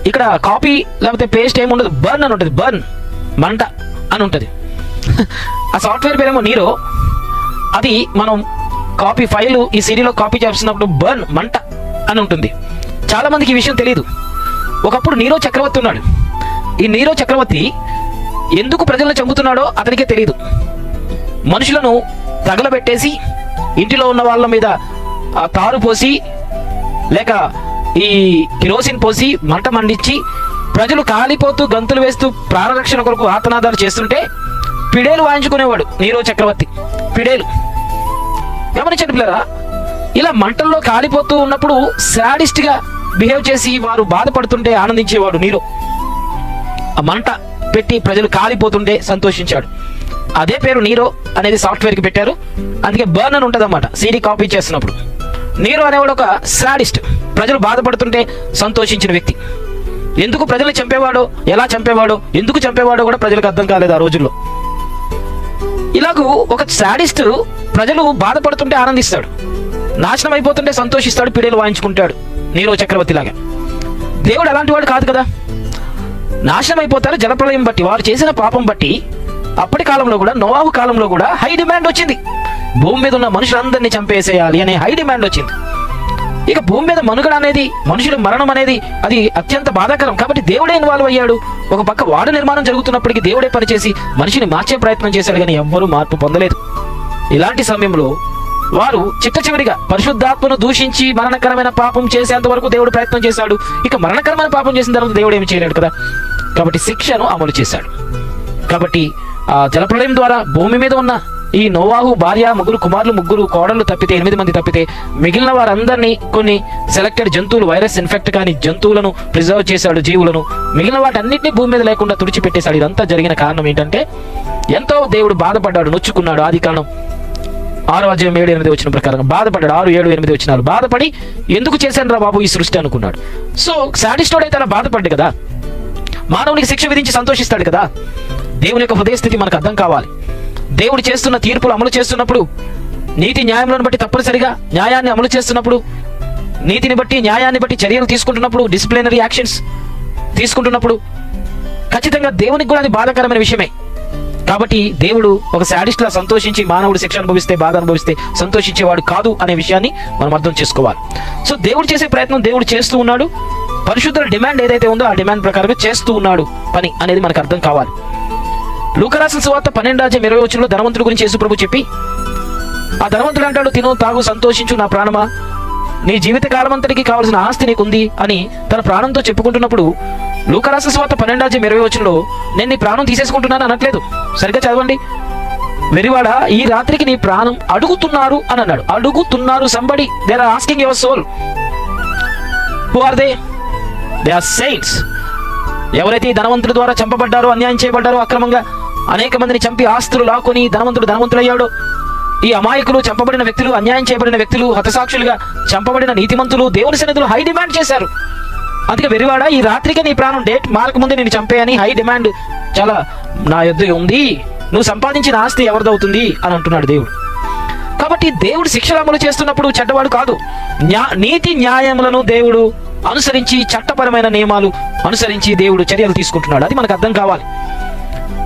ఇక్కడ కాపీ లేకపోతే పేస్ట్ ఏముండదు, బర్న్ అని ఉంటుంది. మంట అని ఉంటుంది. ఆ సాఫ్ట్వేర్ పేరేమో నీరో. అది మనం కాపీ ఫైల్ ఈ సీడీలో కాపీ చేస్తున్నప్పుడు మంట అని ఉంటుంది. చాలా మందికి ఈ విషయం తెలియదు. ఒకప్పుడు నీరో చక్రవర్తి ఉన్నాడు. ఈ నీరో చక్రవర్తి ఎందుకు ప్రజలను చంపుతున్నాడో అతనికే తెలియదు. మనుషులను తగలబెట్టేసి ఇంటిలో ఉన్న వాళ్ళ మీద తారు పోసి లేక ఈ కిరోసిన్ పోసి మంట మండించి ప్రజలు కాలిపోతూ గంతులు వేస్తూ ప్రాణరక్షణ కొరకు ఆర్తనాదాలు చేస్తుంటే పిడేలు వాయించుకునేవాడు నీరో చక్రవర్తి. పిడేలు గమనించండి పిల్లరా. ఇలా మంటల్లో కాలిపోతూ ఉన్నప్పుడు శాడిస్ట్గా బిహేవ్ చేసి వారు బాధపడుతుంటే ఆనందించేవాడు నీరో. ఆ మంట పెట్టి ప్రజలు కాలిపోతుంటే సంతోషించాడు. అదే పేరు నీరో అనేది సాఫ్ట్వేర్కి పెట్టారు. అందుకే బర్న్ అని ఉంటుంది అన్నమాట సీడీ కాపీ చేస్తున్నప్పుడు. నీరో అనేవాడు ఒక శాడిస్ట్, ప్రజలు బాధపడుతుంటే సంతోషించిన వ్యక్తి. ఎందుకు ప్రజల్ని చంపేవాడో, ఎలా చంపేవాడో, ఎందుకు చంపేవాడో కూడా ప్రజలకు అర్థం కాలేదు ఆ రోజుల్లో. ఇలాగూ ఒక శాడిస్ట్ ప్రజలు బాధపడుతుంటే ఆనందిస్తాడు, నాశనం అయిపోతుంటే సంతోషిస్తాడు, పిడేలు వాయించుకుంటాడు నీరో చక్రవర్తి లాగా. దేవుడు అలాంటి వాడు కాదు కదా. నాశనం అయిపోతారు జలప్రలయం బట్టి, వారు చేసిన పాపం బట్టి. అప్పటి కాలంలో కూడా, నోవాహు కాలంలో కూడా హై డిమాండ్ వచ్చింది. భూమి మీద ఉన్న మనుషులందరినీ చంపేసేయాలి అనే హై డిమాండ్ వచ్చింది. ఇక భూమి మీద మనుగడ అనేది, మనుషుల మరణం అనేది అది అత్యంత బాధాకరం. కాబట్టి దేవుడే ఇన్వాల్వ్ అయ్యాడు. ఒక పక్క వాడు నిర్మాణం జరుగుతున్నప్పటికీ దేవుడే పనిచేసి మనిషిని మార్చే ప్రయత్నం చేశాడు, కానీ ఎవ్వరూ మార్పు పొందలేదు. ఇలాంటి సమయంలో వారు చిట్ట చివరిగా పరిశుద్ధాత్మను దూషించి మరణకరమైన పాపం చేసేంత వరకు దేవుడు ప్రయత్నం చేశాడు. ఇక మరణకరమైన పాపం చేసిన తర్వాత దేవుడు ఏమి చేయలేడు కదా. కాబట్టి శిక్షను అమలు చేశాడు. కాబట్టి ఆ జలప్రళయం ద్వారా భూమి మీద ఉన్న ఈ నోవాహు భార్య, ముగ్గురు కోడళ్ళు తప్పితే 8 మంది తప్పితే మిగిలిన వారందరినీ కొన్ని సెలెక్టెడ్ జంతువులు, వైరస్ ఇన్ఫెక్ట్ కాని జంతువులను ప్రిజర్వ్ చేశాడు, జీవులను. మిగిలిన వాటన్నిటినీ భూమి మీద లేకుండా తుడిచిపెట్టేశాడు. ఇదంతా జరిగిన కారణం ఏంటంటే ఎంతో దేవుడు బాధపడ్డాడు, నొచ్చుకున్నాడు. ఆదికాండం 6:7-8 ప్రకారం బాధపడ్డాడు. 6-7-8 బాధపడి ఎందుకు చేశాను రా బాబు ఈ సృష్టి అనుకున్నాడు. సో శాడిస్టోడైతే అలా బాధపడ్డు కదా, మానవునికి శిక్ష విధించి సంతోషిస్తాడు కదా. దేవుని యొక్క హృదయ స్థితి మనకు అర్థం కావాలి. దేవుడు చేస్తున్న తీర్పులు అమలు చేస్తున్నప్పుడు, నీతి న్యాయములను బట్టి తప్పనిసరిగా న్యాయాన్ని అమలు చేస్తున్నప్పుడు, నీతిని బట్టి న్యాయాన్ని బట్టి చర్యలు తీసుకుంటున్నప్పుడు, డిసిప్లినరీ యాక్షన్స్ తీసుకుంటున్నప్పుడు ఖచ్చితంగా దేవునికి కూడా అది బాధాకరమైన విషయమే. కాబట్టి దేవుడు ఒక శాడిస్ట్లా సంతోషించి మానవుడు శిక్ష అనుభవిస్తే, బాధ అనుభవిస్తే సంతోషించేవాడు కాదు అనే విషయాన్ని మనం అర్థం చేసుకోవాలి. సో దేవుడు చేసే ప్రయత్నం దేవుడు చేస్తూ ఉన్నాడు. పరిశుద్ధుల డిమాండ్ ఏదైతే ఉందో ఆ డిమాండ్ ప్రకారమే చేస్తూ ఉన్నాడు పని అనేది మనకు అర్థం కావాలి. లూకా రాసిన సువార్త 12:20 ధనవంతుడి గురించి యేసు ప్రభు చెప్పి, ఆ ధనవంతుడు అంటాడు, తిను తాగు సంతోషించు నా ప్రాణమా, నీ జీవిత కాలమంతటికి కావాల్సిన ఆస్తి నీకుంది అని తన ప్రాణంతో చెప్పుకుంటున్నప్పుడు లూకా రాసిన సువార్త 12:20 నేను నీ ప్రాణం తీసేసుకుంటున్నాను అనట్లేదు. సరిగ్గా చదవండి. వెరివాడ, ఈ రాత్రికి నీ ప్రాణం అడుగుతున్నారు అని అన్నాడు. అడుగుతున్నారు. Somebody, they are asking your soul. Who are they? They are saints. ఎవరైతే ధనవంతుడి ద్వారా చంపబడ్డారో, అన్యాయం చేయబడ్డారో, అక్రమంగా అనేక మందిని చంపి ఆస్తులు లాక్కొని ధనవంతుడయ్యాడో, ఈ అమాయకులు, చంపబడిన వ్యక్తులు, అన్యాయం చేయబడిన వ్యక్తులు, హతసాక్షులుగా చంపబడిన నీతిమంతులు దేవుని సన్నిధిలో హై డిమాండ్ చేశారు. అందుకే వెరివాడా, ఈ రాత్రికే నీ ప్రాణం డేట్ మారక ముందే నేను చంపేయని హై డిమాండ్ చాలా నా యొద్ద ఉంది, నువ్వు సంపాదించిన ఆస్తి ఎవరిదవుతుంది అని అంటున్నాడు దేవుడు. కాబట్టి దేవుడు శిక్షలు అమలు చేస్తున్నప్పుడు చెడ్డవాడు కాదు. నీతి న్యాయములను దేవుడు అనుసరించి, చట్టపరమైన నియమాలు అనుసరించి దేవుడు చర్యలు తీసుకుంటున్నాడు. అది మనకు అర్థం కావాలి.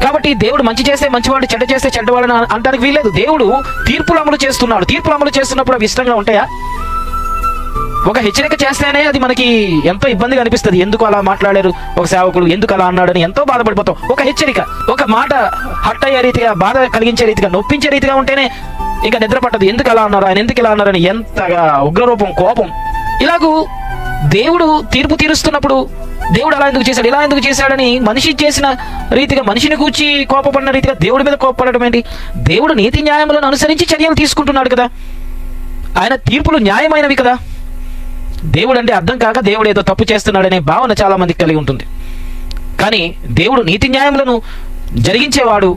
కాబట్టి దేవుడు మంచి చేస్తే మంచివాడు, చెడ్డ చేస్తే చెడ్డవాడు అనడానికి వీల్లేదు. దేవుడు తీర్పులు అమలు చేస్తున్నాడు. తీర్పులు అమలు చేస్తున్నప్పుడు అవి ఇష్టంగా ఉంటాయా? ఒక హెచ్చరిక చేస్తేనే అది మనకి ఎంతో ఇబ్బందిగా అనిపిస్తుంది. ఎందుకు అలా మాట్లాడారు ఒక సేవకుడు, ఎందుకు అలా అన్నాడని ఎంతో బాధపడిపోతాం. ఒక హెచ్చరిక, ఒక మాట హట్ అయ్యే రీతిగా, బాధ కలిగించే రీతిగా, నొప్పించే రీతిగా ఉంటేనే ఇంకా నిద్ర పట్టదు. ఎందుకు అలా అన్నారు, ఆయన ఎందుకు ఇలా అన్నారని ఎంతగా ఉగ్రరూపం, కోపం. ఇలాగూ దేవుడు తీర్పు తీరుస్తున్నప్పుడు దేవుడు అలా ఎందుకు చేశాడు, ఇలా ఎందుకు చేశాడని మనిషి చేసిన రీతిగా, మనిషిని కూర్చి కోపపడిన రీతిగా దేవుడి మీద కోపపడటం ఏంటి? దేవుడు నీతి న్యాయములను అనుసరించి చర్యలు తీసుకుంటున్నాడు కదా. ఆయన తీర్పులు న్యాయమైనవి కదా. దేవుడు అంటే అర్థం కాక దేవుడు ఏదో తప్పు చేస్తున్నాడనే భావన చాలా మందికి కలిగి ఉంటుంది. కానీ దేవుడు నీతి న్యాయములను జరిగించేవాడు.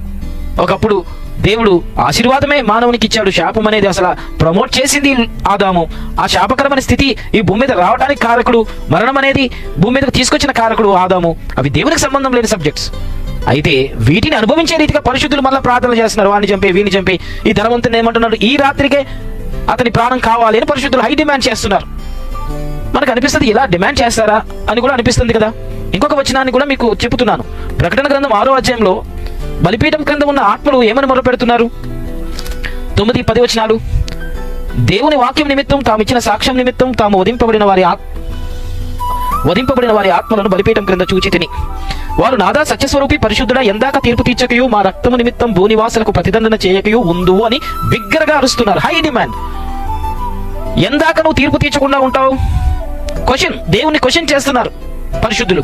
ఒకప్పుడు దేవుడు ఆశీర్వాదమే మానవునికి ఇచ్చాడు. శాపం అనేది అసలు ప్రమోట్ చేసింది ఆదాము. ఆ శాపకరమైన స్థితి ఈ భూమి మీద రావడానికి కారకుడు, మరణం అనేది భూమి మీదకి తీసుకొచ్చిన కారకుడు ఆదాము. అవి దేవునికి సంబంధం లేని సబ్జెక్ట్స్. అయితే వీటిని అనుభవించే రీతిగా పరిశుద్ధులు మళ్ళీ ప్రార్థన చేస్తున్నారు. వాడిని చంపి, వీడిని చంపి, ఈ ధనవంతుని ఏమంటున్నాడు, ఈ రాత్రికే అతని ప్రాణం కావాలి అని పరిశుద్ధులు హై డిమాండ్ చేస్తున్నారు. మనకు అనిపిస్తుంది, ఇలా డిమాండ్ చేస్తారా అని కూడా అనిపిస్తుంది కదా. ఇంకొక వచనాన్ని కూడా మీకు చెబుతున్నాను. ప్రకటన గ్రంథం 6వ అధ్యాయంలో బలిపీఠం క్రింద ఉన్న ఆత్మలు ఏమని మొరపెడుతున్నారు? 9-10 వచనాలు. దేవుని వాక్యం నిమిత్తం, తాము ఇచ్చిన సాక్ష్యం నిమిత్తం, తాము వధింపబడిన వారి ఆత్మలను బలిపీఠం క్రింద చూచి తిని, వారు నాదా సత్యస్వరూపి పరిశుద్ధుడా, ఎందాక తీర్పు తీర్చకయు, మా రక్తము నిమిత్తం భూనివాసులకు ప్రతిదండన చేయకయు ఉండు అని బిగ్గరగా అరుస్తున్నారు. High demand. ఎందాక నువ్వు తీర్పు తీర్చకుండా ఉంటావు? దేవుని క్వశ్చన్ చేస్తున్నారు పరిశుద్ధులు.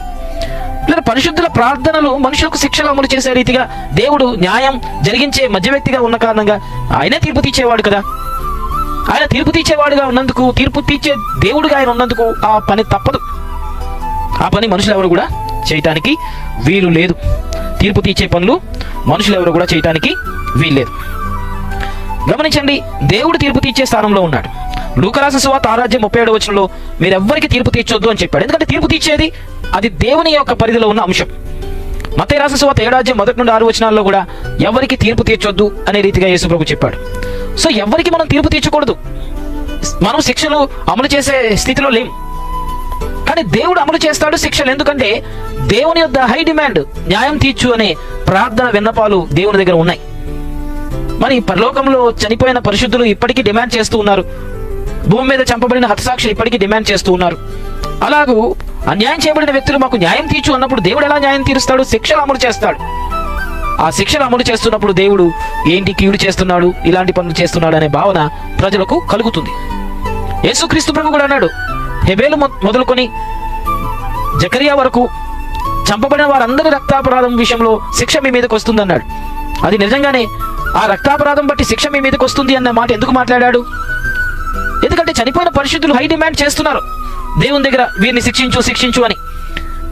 లేదా పరిశుద్ధుల ప్రార్థనలు మనుషులకు శిక్షలు అమలు చేసే రీతిగా దేవుడు న్యాయం జరిగించే మధ్య వ్యక్తిగా ఉన్న కారణంగా ఆయనే తీర్పు తీర్చేవాడు కదా. ఆయన తీర్పు తీర్చేవాడుగా ఉన్నందుకు, తీర్పు తీర్చే దేవుడుగా ఆయన ఉన్నందుకు ఆ పని తప్పదు. ఆ పని మనుషులు ఎవరు కూడా చేయటానికి వీలు లేదు. తీర్పు తీర్చే పనులు మనుషులు ఎవరు కూడా చేయటానికి వీల్లేదు. గమనించండి, దేవుడు తీర్పు తీర్చే స్థానంలో ఉన్నాడు. లూకా రాసిన సువార్త 6:37 వచనంలో మీరెవ్వరికి తీర్పు తీర్చొద్దు అని చెప్పాడు. ఎందుకంటే తీర్పు తీర్చేది అది దేవుని యొక్క పరిధిలో ఉన్న అంశం. మత్తయి రాసిన సువార్త 7:1-6 వచనాల్లో కూడా ఎవరికి తీర్పు తీర్చొద్దు అనే రీతిగా యేసు ప్రభు చెప్పాడు. సో ఎవరికి మనం తీర్పు తీర్చకూడదు. మనం శిక్షలు అమలు చేసే స్థితిలో లేం. కానీ దేవుడు అమలు చేస్తాడు శిక్షలు. ఎందుకంటే దేవుని యొక్క హై డిమాండ్, న్యాయం తీర్చు అనే ప్రార్థన విన్నపాలు దేవుని దగ్గర ఉన్నాయి. మరి పరలోకంలో చనిపోయిన పరిశుద్ధులు ఇప్పటికీ డిమాండ్ చేస్తూ ఉన్నారు. భూమి మీద చంపబడిన హతసాక్షులు ఇప్పటికీ డిమాండ్ చేస్తూ ఉన్నారు. అలాగూ అన్యాయం చేయబడిన వ్యక్తులు మాకు న్యాయం తీర్చు అన్నప్పుడు దేవుడు ఎలా న్యాయం తీరుస్తాడు? శిక్షలు అమలు చేస్తాడు. ఆ శిక్షలు అమలు చేస్తున్నప్పుడు దేవుడు ఏంటి కీడు చేస్తున్నాడు, ఇలాంటి పనులు చేస్తున్నాడు అనే భావన ప్రజలకు కలుగుతుంది. యేసుక్రీస్తు ప్రభు కూడా అన్నాడు, హెబేలు మొదలుకొని జకరియా వరకు చంపబడిన వారందరి రక్తాపరాధం విషయంలో శిక్ష మీ మీదకి వస్తుంది అన్నాడు. అది నిజంగానే ఆ రక్తాపరాధం బట్టి శిక్ష మీ మీదకి వస్తుంది అన్న మాట ఎందుకు మాట్లాడాడు? ఎందుకంటే చనిపోయిన పరిశుద్ధులు హై డిమాండ్ చేస్తున్నారు దేవుని దగ్గర, వీరిని శిక్షించు అని.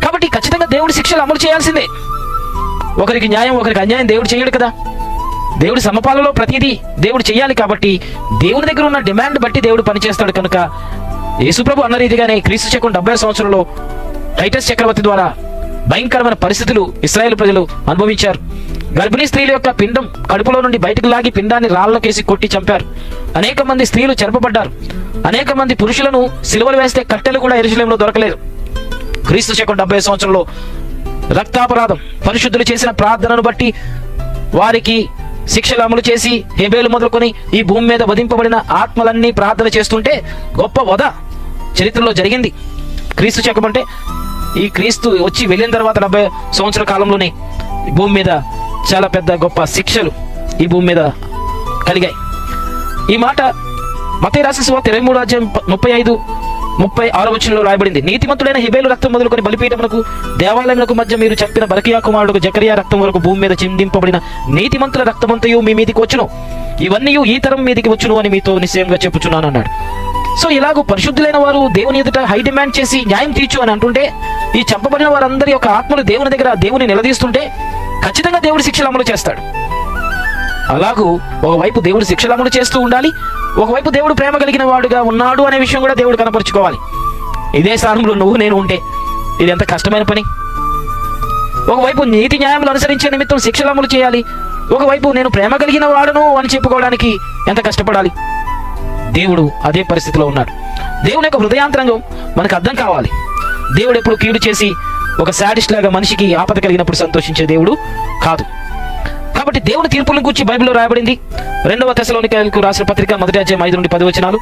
కాబట్టి ఖచ్చితంగా దేవుడి శిక్షలు అమలు చేయాల్సిందే. ఒకరికి న్యాయం, ఒకరికి అన్యాయం దేవుడు చేయడు కదా. దేవుడి సమపాలలో ప్రతిదీ దేవుడు చేయాలి. కాబట్టి దేవుని దగ్గర ఉన్న డిమాండ్ బట్టి దేవుడు పనిచేస్తాడు. కనుక యేసుప్రభు అన్న రీతిగానే క్రీస్తు శకం 70 సంవత్సరంలో టైటస్ చక్రవర్తి ద్వారా భయంకరమైన పరిస్థితులు ఇశ్రాయేలు ప్రజలు అనుభవించారు. గర్భిణీ స్త్రీల యొక్క పిండం కడుపులో నుండి బయటకు లాగి పిండాన్ని రాళ్లకేసి కొట్టి చంపారు. అనేక మంది స్త్రీలు చెరపబడ్డారు. అనేక మంది పురుషులను సిలువలు వేస్తే కట్టెలు కూడా యెరూషలేములో దొరకలేదు. క్రీస్తు శకం 70 సంవత్సరంలో రక్తాపరాధం, పరిశుద్ధులు చేసిన ప్రార్థనను బట్టి వారికి శిక్షలు అమలు చేసి హెబేలు మొదలుకొని ఈ భూమి మీద వధింపబడిన ఆత్మలన్నీ ప్రార్థన చేస్తుంటే గొప్ప వధ చరిత్రలో జరిగింది. క్రీస్తు శకం అంటే ఈ క్రీస్తు వచ్చి వెళ్ళిన తర్వాత 70 సంవత్సరాల కాలంలోనే భూమి మీద చాలా పెద్ద గొప్ప శిక్షలు ఈ భూమి మీద కలిగాయి. ఈ మాట మత్తయి రాసిన సువార్త 23:35-36 వచనంలో రాయబడింది. నీతిమంతుడైన హెబేలు రక్తం మొదలుకొని బలిపీఠమునకు దేవాలయమునకు మధ్య మీరు చంపిన బరకియా కుమారుడు జకరియా రక్తం వరకు భూమి మీద చిందింపబడిన నీతిమంతుల రక్తమంతయు మీ మీదికి వచ్చును, ఇవన్నీ ఈ తరం మీదికి వచ్చును అని మీతో నిశ్చయంగా చెప్పుచున్నాను అన్నాడు. సో ఇలాగూ పరిశుద్ధులైన వారు దేవుని ఎదుట హై డిమాండ్ చేసి న్యాయం తీర్చు అని అంటుంటే, ఈ చంపబడిన వారందరి యొక్క ఆత్మలు దేవుని దగ్గర దేవుని నిలదీస్తుంటే ఖచ్చితంగా దేవుడి శిక్షలు అమలు చేస్తాడు. అలాగూ ఒకవైపు దేవుడు శిక్షలు అమలు చేస్తూ ఉండాలి, ఒకవైపు దేవుడు ప్రేమ కలిగిన వాడుగా ఉన్నాడు అనే విషయం కూడా దేవుడు కనపరుచుకోవాలి. ఇదే స్థానంలో నువ్వు నేను ఉంటే ఇది ఎంత కష్టమైన పని. ఒకవైపు నీతి న్యాయములు అనుసరించే నిమిత్తం శిక్షలు అమలు చేయాలి, ఒకవైపు నేను ప్రేమ కలిగిన వాడును అని చెప్పుకోవడానికి ఎంత కష్టపడాలి. దేవుడు అదే పరిస్థితిలో ఉన్నాడు. దేవుని యొక్క హృదయాంతరంగం మనకు అర్థం కావాలి. దేవుడు ఎప్పుడు కీడు చేసి ఒక శాడిస్ట్ లాగా మనిషికి ఆపద కలిగినప్పుడు సంతోషించే దేవుడు కాదు. కాబట్టి దేవుని తీర్పులను గురించి బైబిల్లో రాయబడింది. 2వ తెస్సలోనికైయులకు రాసిన పత్రిక 1వ అధ్యాయం 5 నుండి 10 వచనాలు.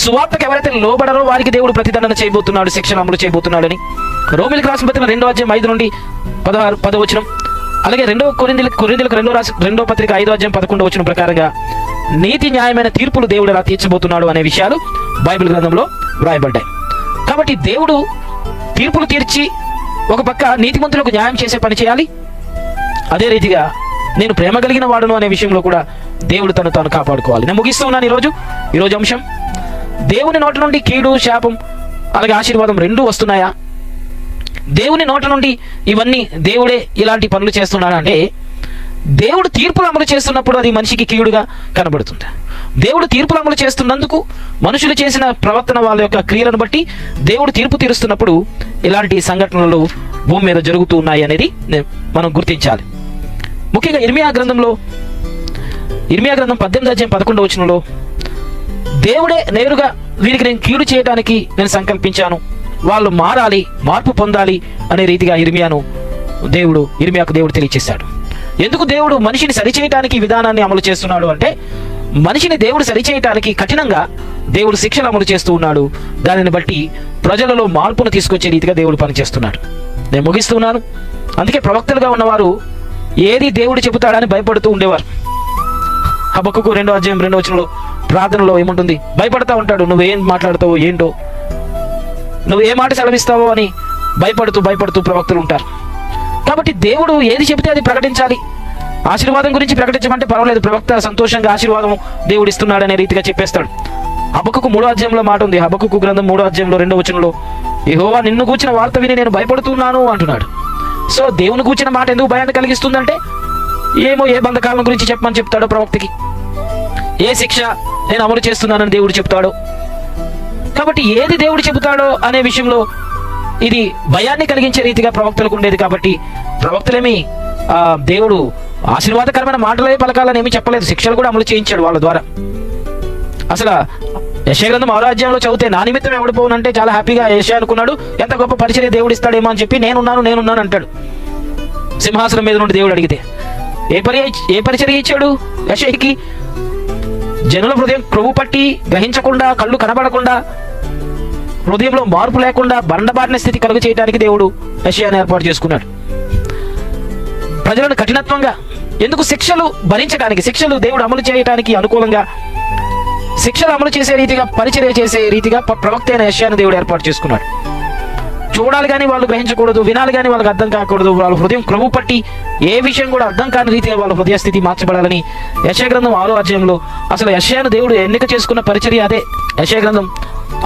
సువార్తకు ఎవరైతే లోబడరో వారికి దేవుడు ప్రతిదండన చేయబోతున్నాడు, శిక్షను అమలు చేయబోతున్నాడని. రోమిలకు రాసిన పత్రిక 2వ అధ్యాయం 5 నుండి 10 వచనం. అలాగే 2వ కొరింథీయులకు 2వ పత్రిక 5వ అధ్యాయం 11 వచనం ప్రకారంగా నీతి న్యాయమైన తీర్పులు దేవుడు ఎలా తీర్చబోతున్నాడు అనే విషయాలు బైబిల్ గ్రంథంలో వ్రాయబడ్డాయి. కాబట్టి దేవుడు తీర్పులు తీర్చి ఒక పక్క నీతిమంతులకు న్యాయం చేసే పని చేయాలి, అదే రీతిగా నేను ప్రేమ కలిగిన వాడును అనే విషయంలో కూడా దేవుడు తను తాను కాపాడుకోవాలి. నేను ముగిస్తూ ఉన్నాను ఈరోజు అంశం. దేవుని నోటి నుండి కీడు, శాపం అలాగే ఆశీర్వాదం రెండూ వస్తున్నాయా? దేవుని నోటి నుండి ఇవన్నీ దేవుడే ఇలాంటి పనులు చేస్తున్నాడా అంటే, దేవుడు తీర్పులు అమలు చేస్తున్నప్పుడు అది మనిషికి కీడుగా కనబడుతుంది. దేవుడు తీర్పులు అమలు చేస్తున్నందుకు మనుషులు చేసిన ప్రవర్తన, వాళ్ళ యొక్క క్రియలను బట్టి దేవుడు తీర్పు తీరుస్తున్నప్పుడు ఇలాంటి సంఘటనలు భూమి మీద జరుగుతూ ఉన్నాయి అనేది మనం గుర్తించాలి. ముఖ్యంగా ఇర్మియా గ్రంథం 18వ అధ్యాయం 11వ వచనంలో దేవుడే నేరుగా వీరికి నేను కీడు చేయడానికి నేను సంకల్పించాను, వాళ్ళు మారాలి, మార్పు పొందాలి అనే రీతిగా ఇర్మియాకు దేవుడు తెలియచేశాడు. ఎందుకు దేవుడు మనిషిని సరిచేయటానికి విధానాన్ని అమలు చేస్తున్నాడు అంటే, మనిషిని దేవుడు సరిచేయటానికి కఠినంగా దేవుడు శిక్షలు అమలు చేస్తూ ఉన్నాడు. దానిని బట్టి ప్రజలలో మార్పును తీసుకొచ్చే రీతిగా దేవుడు పనిచేస్తున్నాడు. నేను ముగిస్తున్నాను. అందుకే ప్రవక్తలుగా ఉన్నవారు ఏది దేవుడు చెబుతాడని భయపడుతూ ఉండేవారు. హబక్కూకు 2వ అధ్యాయం 2వ వచనంలో ప్రార్థనలో ఏముంటుంది? భయపడతా ఉంటాడు. నువ్వేం మాట్లాడతావో ఏంటో, నువ్వు ఏ మాట సెలవిస్తావో అని భయపడుతూ ప్రవక్తలు ఉంటారు. కాబట్టి దేవుడు ఏది చెబితే అది ప్రకటించాలి. ఆశీర్వాదం గురించి ప్రకటించమంటే పర్వాలేదు, ప్రవక్త సంతోషంగా ఆశీర్వాదం దేవుడు ఇస్తున్నాడు అనే రీతిగా చెప్పేస్తాడు. హబక్కూకు 3వ అధ్యాయంలో మాట ఉంది. హబక్కూకు గ్రంథం 3వ అధ్యాయంలో 2వ వచనంలో యెహోవా నిన్ను గూర్చిన వార్త విని నేను భయపడుతున్నాను అంటున్నాడు. సో దేవుని గూర్చిన మాట ఎందుకు భయాన్ని కలిగిస్తుందంటే, ఏమో ఏ బంధకాలం గురించి చెప్పమని చెప్తాడో ప్రవక్తకి, ఏ శిక్ష నేను అమలు చేస్తున్నానని దేవుడు చెప్తాడో. కాబట్టి ఏది దేవుడు చెబుతాడో అనే విషయంలో ఇది భయాన్ని కలిగించే రీతిగా ప్రవక్తలకు ఉండేది. కాబట్టి ప్రవక్తలేమి దేవుడు ఆశీర్వాదకరమైన మాటలే పలకాలని ఏమీ చెప్పలేదు, శిక్షలు కూడా అమలు చేయించాడు వాళ్ళ ద్వారా. అసలు యెషయా గ్రంథం 6వ అధ్యాయంలో చదివితే నా నిమిత్తం ఎవడిపోనంటే చాలా హ్యాపీగా యెషయా అనుకున్నాడు, ఎంత గొప్ప పరిచర్య దేవుడు ఇస్తాడేమో అని చెప్పి నేనున్నాను అంటాడు. సింహాసనం మీద నుండి దేవుడు అడిగితే ఏ పరిచర్య ఇచ్చాడు యెషయాకి? జనుల హృదయం క్రొవ్వు పట్టి గ్రహించకుండా, కళ్ళు కనబడకుండా, హృదయంలో మార్పు లేకుండా బండబారిన స్థితి కలుగు చేయడానికి దేవుడు యెషయాను ఏర్పాటు చేసుకున్నాడు. ప్రజలను కఠినత్వంగా ఎందుకు శిక్షలు భరించడానికి, శిక్షలు దేవుడు అమలు చేయడానికి అనుకూలంగా శిక్షలు అమలు చేసే రీతిగా, పరిచర్య చేసే రీతిగా ప్రవక్త అయిన యెషయాను దేవుడు ఏర్పాటు చేసుకున్నాడు. చూడాలి కానీ వాళ్ళు గ్రహించకూడదు, వినాలి కానీ వాళ్ళకి అర్థం కాకూడదు, వాళ్ళ హృదయం క్రొవ్వు పట్టి ఏ విషయం కూడా అర్థం కాని రీతిగా వాళ్ళ హృదయ స్థితి మార్చబడాలని యెషయా గ్రంథం 6వ అధ్యాయంలో, అసలు యెషయాను దేవుడు ఎన్నిక చేసుకున్న పరిచర్య అదే. యెషయా గ్రంథం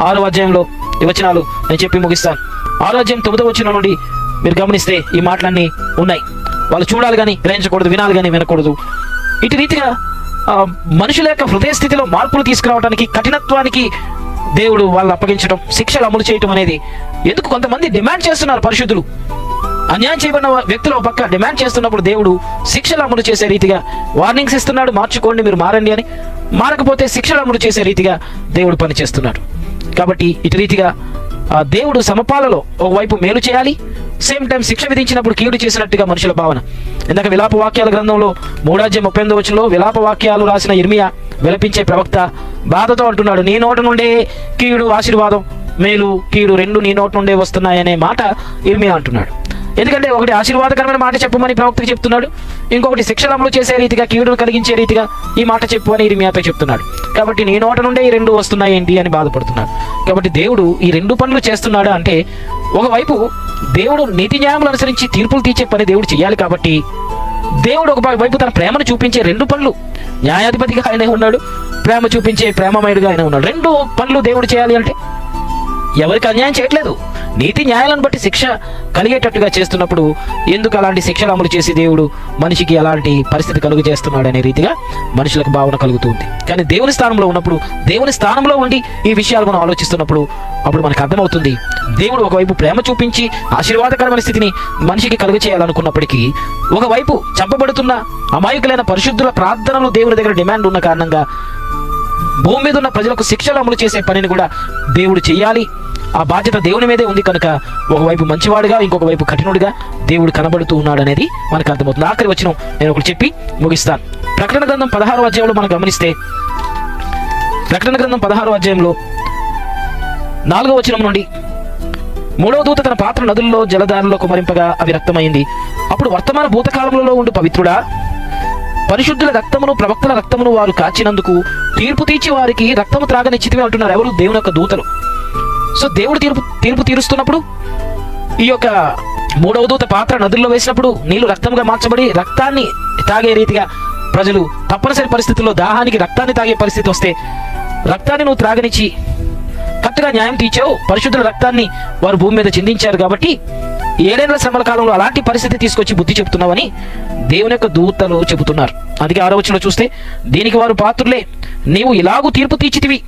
6వ అధ్యాయంలో ఈ వచనాలు నేను చెప్పి ముగిస్తాను. 6వ అధ్యాయం 9వ వచనం నుండి మీరు గమనిస్తే ఈ మాటలన్నీ ఉన్నాయి. వాళ్ళు చూడాలి కానీ గ్రహించకూడదు, వినాలి కానీ వినకూడదు. ఇటు రీతిగా మనుషుల యొక్క హృదయ స్థితిలో మార్పులు తీసుకురావడానికి, కఠినత్వానికి దేవుడు వాళ్ళని అప్పగించడం, శిక్షలు అమలు చేయటం అనేది ఎందుకు కొంతమంది డిమాండ్ చేస్తున్నారు. పరిశుద్ధులు, అన్యాయం చేయబడిన వ్యక్తులు ఒక పక్క డిమాండ్ చేస్తున్నప్పుడు దేవుడు శిక్షలు అమలు చేసే రీతిగా వార్నింగ్స్ ఇస్తున్నాడు, మార్చుకోండి, మీరు మారండి అని. మారకపోతే శిక్షలు అమలు చేసే రీతిగా దేవుడు పనిచేస్తున్నాడు. కాబట్టి ఇటు రీతిగా దేవుడు సమపాలలో ఒకవైపు మేలు చేయాలి, సేమ్ టైం శిక్ష విధించినప్పుడు కీడు చేసినట్టుగా మనుషుల భావన. ఇందాక విలాప వాక్యాల గ్రంథంలో 3వ అధ్యాయం 38వ వచనంలో విలాప వాక్యాలు రాసిన ఇర్మియా విలపించే ప్రవక్త బాధతో అంటున్నాడు, నీ నోట నుండే కీడు, ఆశీర్వాదం, మేలు, కీడు రెండు నీ నోట నుండే వస్తున్నాయనే మాట ఇర్మియా అంటున్నాడు. ఎందుకంటే ఒకటి ఆశీర్వాదకరమైన మాట చెప్పమని ప్రవక్తకి చెప్తున్నాడు, ఇంకొకటి శిక్షలు అమలు చేసే రీతిగా, కీడును కలిగించే రీతిగా ఈ మాట చెప్పు అని ఇర్మియాతో చెప్తున్నాడు. కాబట్టి నీ నోట నుండే ఈ రెండు వస్తున్నాయి ఏంటి అని బాధపడుతున్నాడు. కాబట్టి దేవుడు ఈ రెండు పనులు చేస్తున్నాడు అంటే, ఒకవైపు దేవుడు నీతి న్యాయములు అనుసరించి తీర్పులు తీర్చే పని దేవుడు చేయాలి. కాబట్టి దేవుడు ఒక వైపు తన ప్రేమను చూపించే రెండు పనులు, న్యాయాధిపతిగా ఆయన ఉన్నాడు, ప్రేమ చూపించే ప్రేమమయుడుగా ఆయన ఉన్నాడు. రెండు పనులు దేవుడు చేయాలి అంటే ఎవరికి అన్యాయం చేయట్లేదు, నీతి న్యాయాలను బట్టి శిక్ష కలిగేటట్టుగా చేస్తున్నప్పుడు ఎందుకు అలాంటి శిక్షలు అమలు చేసి దేవుడు మనిషికి అలాంటి పరిస్థితి కలుగు చేస్తున్నాడు అనే రీతిగా మనుషులకు భావన కలుగుతుంది. కానీ దేవుని స్థానంలో ఉన్నప్పుడు, దేవుని స్థానంలో ఉండి ఈ విషయాలు మనం ఆలోచిస్తున్నప్పుడు అప్పుడు మనకు అర్థమవుతుంది, దేవుడు ఒకవైపు ప్రేమ చూపించి ఆశీర్వాదకరమైన స్థితిని మనిషికి కలుగ చేయాలనుకున్నప్పటికీ, ఒకవైపు చంపబడుతున్న అమాయకులైన పరిశుద్ధుల ప్రార్థనలు దేవుని దగ్గర డిమాండ్ ఉన్న కారణంగా భూమి మీద ఉన్న ప్రజలకు శిక్షలు అమలు చేసే పనిని కూడా దేవుడు చెయ్యాలి. ఆ బాధ్యత దేవుని మీదే ఉంది కనుక ఒకవైపు మంచివాడుగా, ఇంకొక వైపు కఠినుడిగా దేవుడు కనబడుతూ ఉన్నాడు అనేది మనకు అర్థమవుతుంది. ఆఖరి వచనం నేను ఒకటి చెప్పి ముగిస్తాను. ప్రకటన గ్రంథం 16వ అధ్యాయంలో మనం గమనిస్తే, ప్రకటన గ్రంథం 16వ అధ్యాయంలో 4వ వచనం నుండి, 3వ దూత తన పాత్ర నదుల్లో జలధారలో కుమరింపగా అవి రక్తమైంది. అప్పుడు వర్తమాన భూతకాలములలో ఉండు పవిత్రుడా, పరిశుద్ధుల రక్తమును ప్రవక్తల రక్తమును వారు కాచినందుకు తీర్పు తీర్చి వారికి రక్తము త్రాగనిచ్చితివి అంటున్నారు. ఎవరు? దేవుని యొక్క దూతలు. సో దేవుడు తీర్పు తీరుస్తున్నప్పుడు ఈ యొక్క 3వ దూత పాత్ర నదుల్లో వేసినప్పుడు నీళ్లు రక్తంగా మార్చబడి రక్తాన్ని తాగే రీతిగా ప్రజలు తప్పనిసరి పరిస్థితుల్లో దాహానికి రక్తాన్ని తాగే పరిస్థితి వస్తే రక్తాన్ని నువ్వు త్రాగనిచ్చి కరెక్ట్గా న్యాయం తీర్చావు. పరిశుద్ధుల రక్తాన్ని వారు భూమి మీద చిందించారు కాబట్టి 7 ఏళ్ల శ్రమల కాలంలో అలాంటి పరిస్థితి తీసుకొచ్చి బుద్ధి చెప్తున్నావని దేవుని యొక్క దూతలు చెబుతున్నారు. అందుకే 6వ వచనంలో చూస్తే, దీనికి వారు పాత్రులే, నీవు ఇలాగూ తీర్పు తీర్చితివి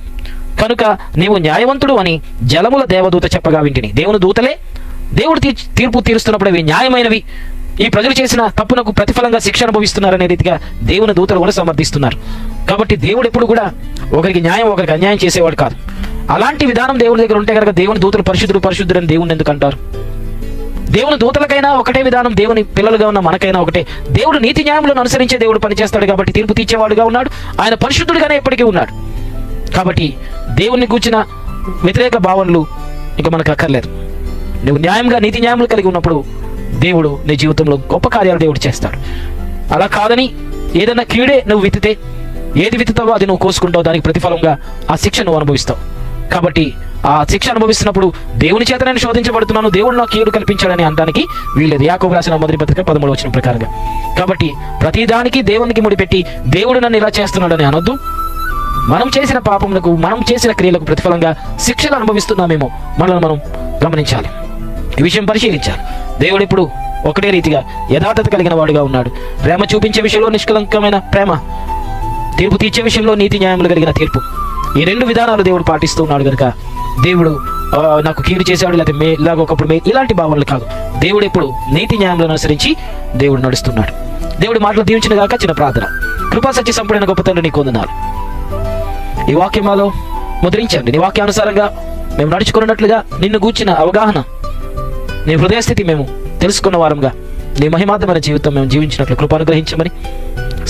కనుక నీవు న్యాయవంతుడు అని జలముల దేవదూత చెప్పగా వింటిని. దేవుని దూతలే దేవుడు తీర్పు తీరుస్తున్నప్పుడు అవి న్యాయమైనవి, ఈ ప్రజలు చేసిన తప్పునకు ప్రతిఫలంగా శిక్ష అనుభవిస్తున్నారనే రీతిగా దేవుని దూతలు కూడా సమర్థిస్తున్నారు. కాబట్టి దేవుడు ఎప్పుడు కూడా ఒకరికి న్యాయం ఒకరికి అన్యాయం చేసేవాడు కాదు. అలాంటి విధానం దేవుడి దగ్గర ఉంటే కనుక దేవుని దూతలు పరిశుద్ధుడు అని దేవుని ఎందుకు అంటారు? దేవుని దూతలకైనా ఒకటే విధానం, దేవుని పిల్లలుగా ఉన్న మనకైనా ఒకటే. దేవుడు నీతి న్యాయములను అనుసరించే దేవుడు పనిచేస్తాడు కాబట్టి తీర్పు తీర్చేవాడుగా ఉన్నాడు. ఆయన పరిశుద్ధుడుగానే ఎప్పటికీ ఉన్నాడు. కాబట్టి దేవుణ్ణి కూర్చిన వ్యతిరేక భావనలు ఇక మనకు అక్కర్లేదు. నువ్వు న్యాయంగా నీతి న్యాయములు కలిగి ఉన్నప్పుడు దేవుడు నీ జీవితంలో గొప్ప కార్యాలు దేవుడు చేస్తాడు. అలా కాదని ఏదైనా కీడే నువ్వు విత్తితే, ఏది విత్తుతావో అది నువ్వు కోసుకుంటావు, దానికి ప్రతిఫలంగా ఆ శిక్ష నువ్వు అనుభవిస్తావు. కాబట్టి ఆ శిక్ష అనుభవిస్తున్నప్పుడు దేవుని చేత నేను శోధించబడుతున్నాను, దేవుడు నాకు కీడు కల్పించాడని అనడానికి వీళ్ళేది. యాకోబు రాసిన మొదటి పత్రిక 13వ వచనం ప్రకారంగా. కాబట్టి ప్రతిదానికి దేవునికి ముడిపెట్టి దేవుడు నన్ను ఇలా చేస్తున్నాడని అనొద్దు. మనం చేసిన పాపములకు, మనం చేసిన క్రియలకు ప్రతిఫలంగా శిక్షలు అనుభవిస్తున్నామేమో మనల్ని మనం గమనించాలి, ఈ విషయం పరిశీలించాలి. దేవుడు ఇప్పుడు ఒకటే రీతిగా యథార్థత కలిగిన వాడుగా ఉన్నాడు. ప్రేమ చూపించే విషయంలో నిష్కలంకమైన ప్రేమ, తీర్పు తీర్చే విషయంలో నీతి న్యాయములు కలిగిన తీర్పు, ఈ 2 విధానాలు దేవుడు పాటిస్తూ ఉన్నాడు కనుక దేవుడు నాకు కీడు చేశాడు లేకపోతే ఇలాగ ఒకప్పుడు ఇలాంటి భావనలు కాదు. దేవుడు ఎప్పుడు నీతి న్యాయములను అనుసరించి దేవుడు నడుస్తున్నాడు. దేవుడి మాటలు దీవించిన గాక. చిన్న ప్రార్థన. కృపా సత్య సంపూర్ణ గొప్ప తండ్రి నీకు వందనాలు. ఈ వాక్యమాలో ముద్రించండి. నీ వాక్యానుసారంగా మేము నడుచుకున్నట్లుగా నిన్ను గూర్చిన అవగాహన, నీ హృదయస్థితి మేము తెలుసుకున్న వారంగా నీ మహిమార్థమైన జీవితం మేము జీవించినట్లు కృప అనుగ్రహించమని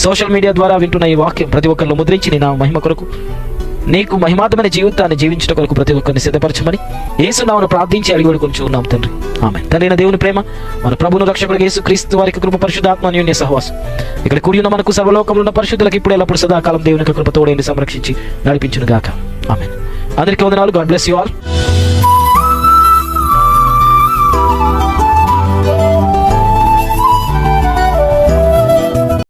సోషల్ మీడియా ద్వారా వింటున్న ఈ వాక్యం ప్రతి ఒక్కరిలో ముద్రించి నీ నా మహిమ కొరకు, నీకు మహిమార్థమైన జీవితాన్ని జీవించడం కొరకు ప్రతి ఒక్కరిని సిద్ధపరచమని యేసు నామమున ప్రార్థించి అడిగి వేడుకొని ఉన్నాం తండ్రి. ఆమేన్. తండ్రి అయిన దేవుని ప్రేమ, మన ప్రభువును రక్షకుడు యేసు క్రీస్తు వారికి కృప, పరిశుద్ధాత్మ అన్యోన్య సహవాసం ఇక్కడ కూడి ఉన్న మనకు సర్వలోకంలో ఉన్న పరిశుద్ధులకు ఇప్పుడు ఎల్లప్పుడు సదాకాలం దేవుని కృప తోడైంది సంరక్షించి నడిపించును గాక. ఆమేన్. అందరికీ వందనాలు. God bless you all.